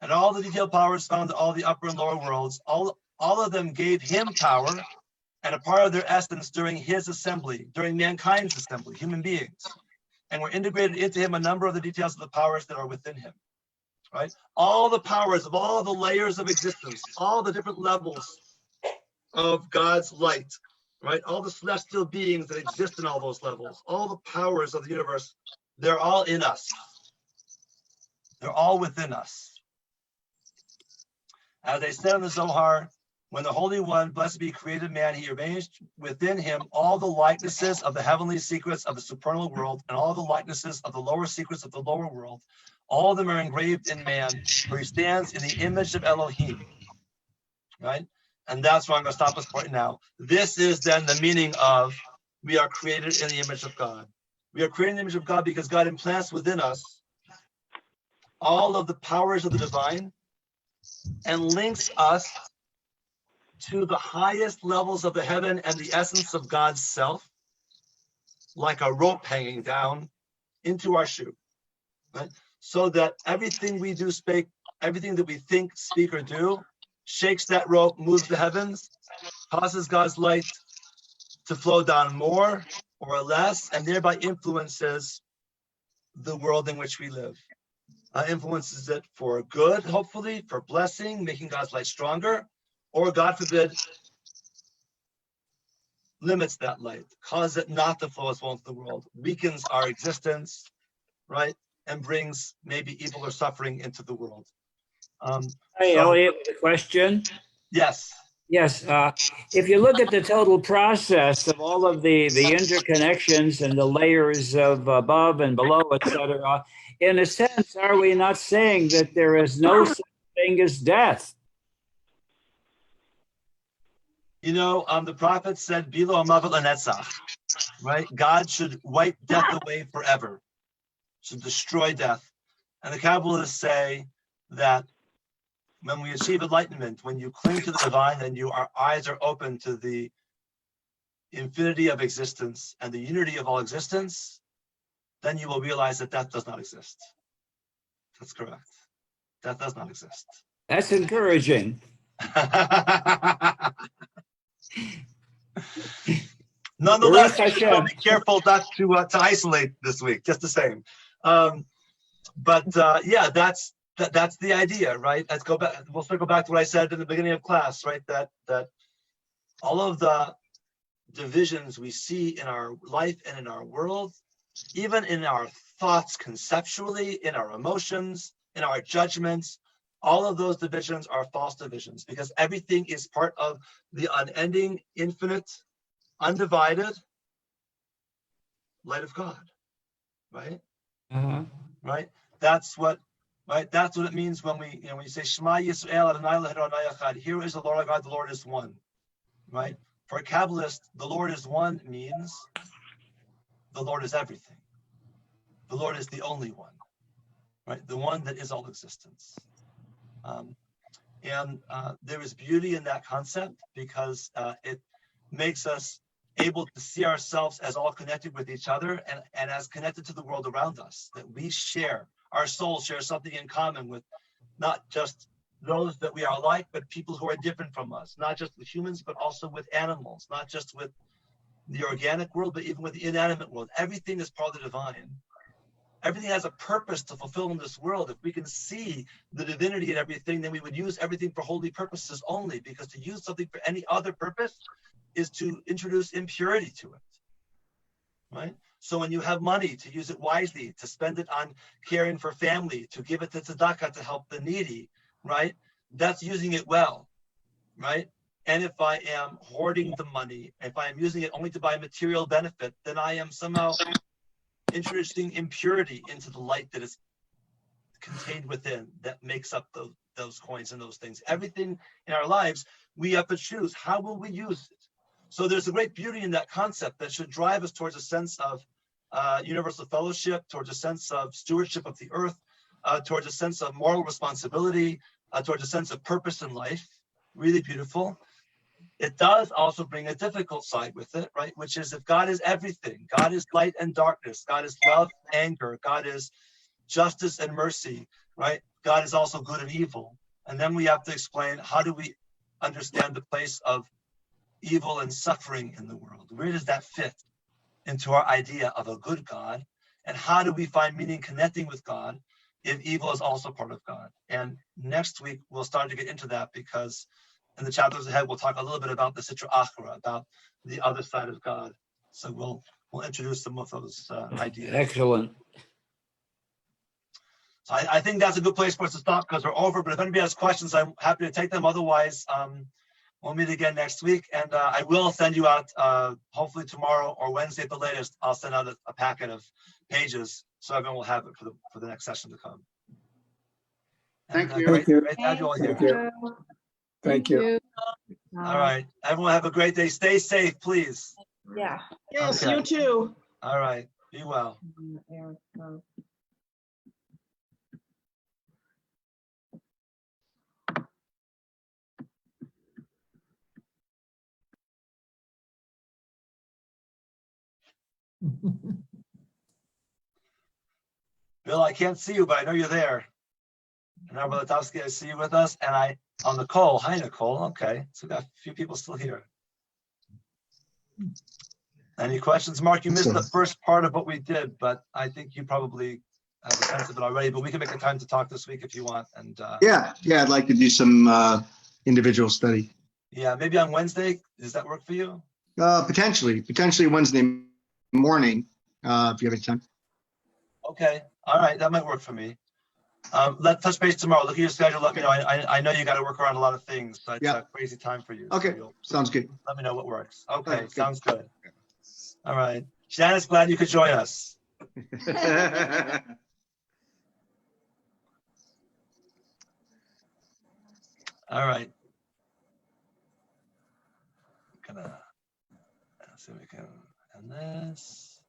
And all the detailed powers found in all the upper and lower worlds, all of them gave him power and a part of their essence during his assembly, during mankind's assembly, human beings, and were integrated into him a number of the details of the powers that are within him, right? All the powers of all the layers of existence, all the different levels of God's light, right? All the celestial beings that exist in all those levels, all the powers of the universe, they're all in us. They're all within us. As they said in the Zohar, when the Holy One, blessed be, created man, he arranged within him all the likenesses of the heavenly secrets of the supernal world and all the likenesses of the lower secrets of the lower world. All of them are engraved in man, for he stands in the image of Elohim, right? And that's where I'm going to stop this point now. This is then the meaning of we are created in the image of God. We are created in the image of God because God implants within us all of the powers of the divine and links us to the highest levels of the heaven and the essence of God's self, like a rope hanging down into our shoe, right? So that everything we do, everything that we think, speak, or do, shakes that rope, moves the heavens, causes God's light to flow down more or less, and thereby influences the world in which we live. Influences it for good, hopefully, for blessing, making God's light stronger, or God forbid, limits that light, causes it not to flow as well into the world, weakens our existence, right? And brings maybe evil or suffering into the world. Hey, Elliot, a question. Yes. Yes, if you look at the total process of all of the interconnections and the layers of above and below, etc., in a sense, are we not saying that there is no such thing as death? You know, the prophet said, "Bilo amavet lenetzach," right? God should wipe death away forever, should destroy death. And the Kabbalists say that when we achieve enlightenment, when you cling to the divine, then our eyes are open to the infinity of existence and the unity of all existence, then you will realize that death does not exist. That's correct. That does not exist. That's encouraging. Nonetheless, Baruch you know, Hashem. be careful not to isolate this week, just the same. Yeah, that's the idea, right? Let's go back. We'll circle back to what I said in the beginning of class, right? That all of the divisions we see in our life and in our world, even in our thoughts conceptually, in our emotions, in our judgments, all of those divisions are false divisions because everything is part of the unending, infinite, undivided light of God, right? Uh-huh. Right? That's what it means when when you say Shema Yisrael Adonai Adonai Echad. Here is the Lord our God, the Lord is one, right? For a Kabbalist, the Lord is one means the Lord is everything. The Lord is the only one, right? The one that is all existence. There is beauty in that concept because it makes us able to see ourselves as all connected with each other and as connected to the world around us, that we share, our souls share something in common with not just those that we are like, but people who are different from us, not just with humans, but also with animals, not just with the organic world, but even with the inanimate world. Everything is part of the divine. Everything has a purpose to fulfill in this world. If we can see the divinity in everything, then we would use everything for holy purposes only, because to use something for any other purpose is to introduce impurity to it, right? So when you have money, to use it wisely, to spend it on caring for family, to give it to tzedakah, to help the needy, right? That's using it well, right? And if I am hoarding the money, if I am using it only to buy material benefit, then I am somehow introducing impurity into the light that is contained within, that makes up those coins and those things. Everything in our lives, we have to choose, how will we use it? So there's a great beauty in that concept that should drive us towards a sense of universal fellowship, towards a sense of stewardship of the earth, towards a sense of moral responsibility, towards a sense of purpose in life. Really beautiful. It does also bring a difficult side with it, right? Which is, if God is everything, God is light and darkness, God is love, anger, God is justice and mercy, right? God is also good and evil. And then we have to explain, how do we understand the place of evil and suffering in the world? Where does that fit into our idea of a good God? And how do we find meaning connecting with God if evil is also part of God? And next week, we'll start to get into that, because in the chapters ahead, we'll talk a little bit about the Sitra Achra, about the other side of God. So we'll introduce some of those ideas. Excellent. So I think that's a good place for us to stop, because we're over. But if anybody has questions, I'm happy to take them. Otherwise, we'll meet again next week. And I will send you out, hopefully tomorrow or Wednesday at the latest, I'll send out a packet of pages so everyone will have it for the next session to come. Thank you. Great, Thank you. great to have you all here. Thank you. Thank you. All right. Everyone have a great day. Stay safe, please. Yeah. Yes, Okay. you too. All right. Be well. Bill, I can't see you, but I know you're there. And now, Brother Towski, I see you with us. And Nicole. Hi, Nicole. Okay. So we got a few people still here. Any questions? Mark, you missed the first part of what we did, but I think you probably have a sense of it already. But we can make a time to talk this week if you want. And Yeah, I'd like to do some individual study. yeah, maybe on Wednesday. Does that work for you? Potentially Wednesday morning, if you have any time. Okay. All right. That might work for me. Let's touch base tomorrow. Look at your schedule. Let me know. I know you got to work around a lot of things. So it's a crazy time for you. Okay. So Sounds good. let me know what works. Okay. Okay, good. Sounds good. All right. Shannon's glad you could join us. All right. Gonna see if we can end this.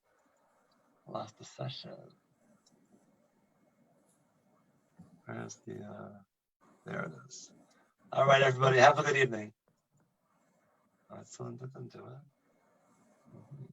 Lost the session. Where's the there it is. All right, everybody, have a good evening. Still didn't do it.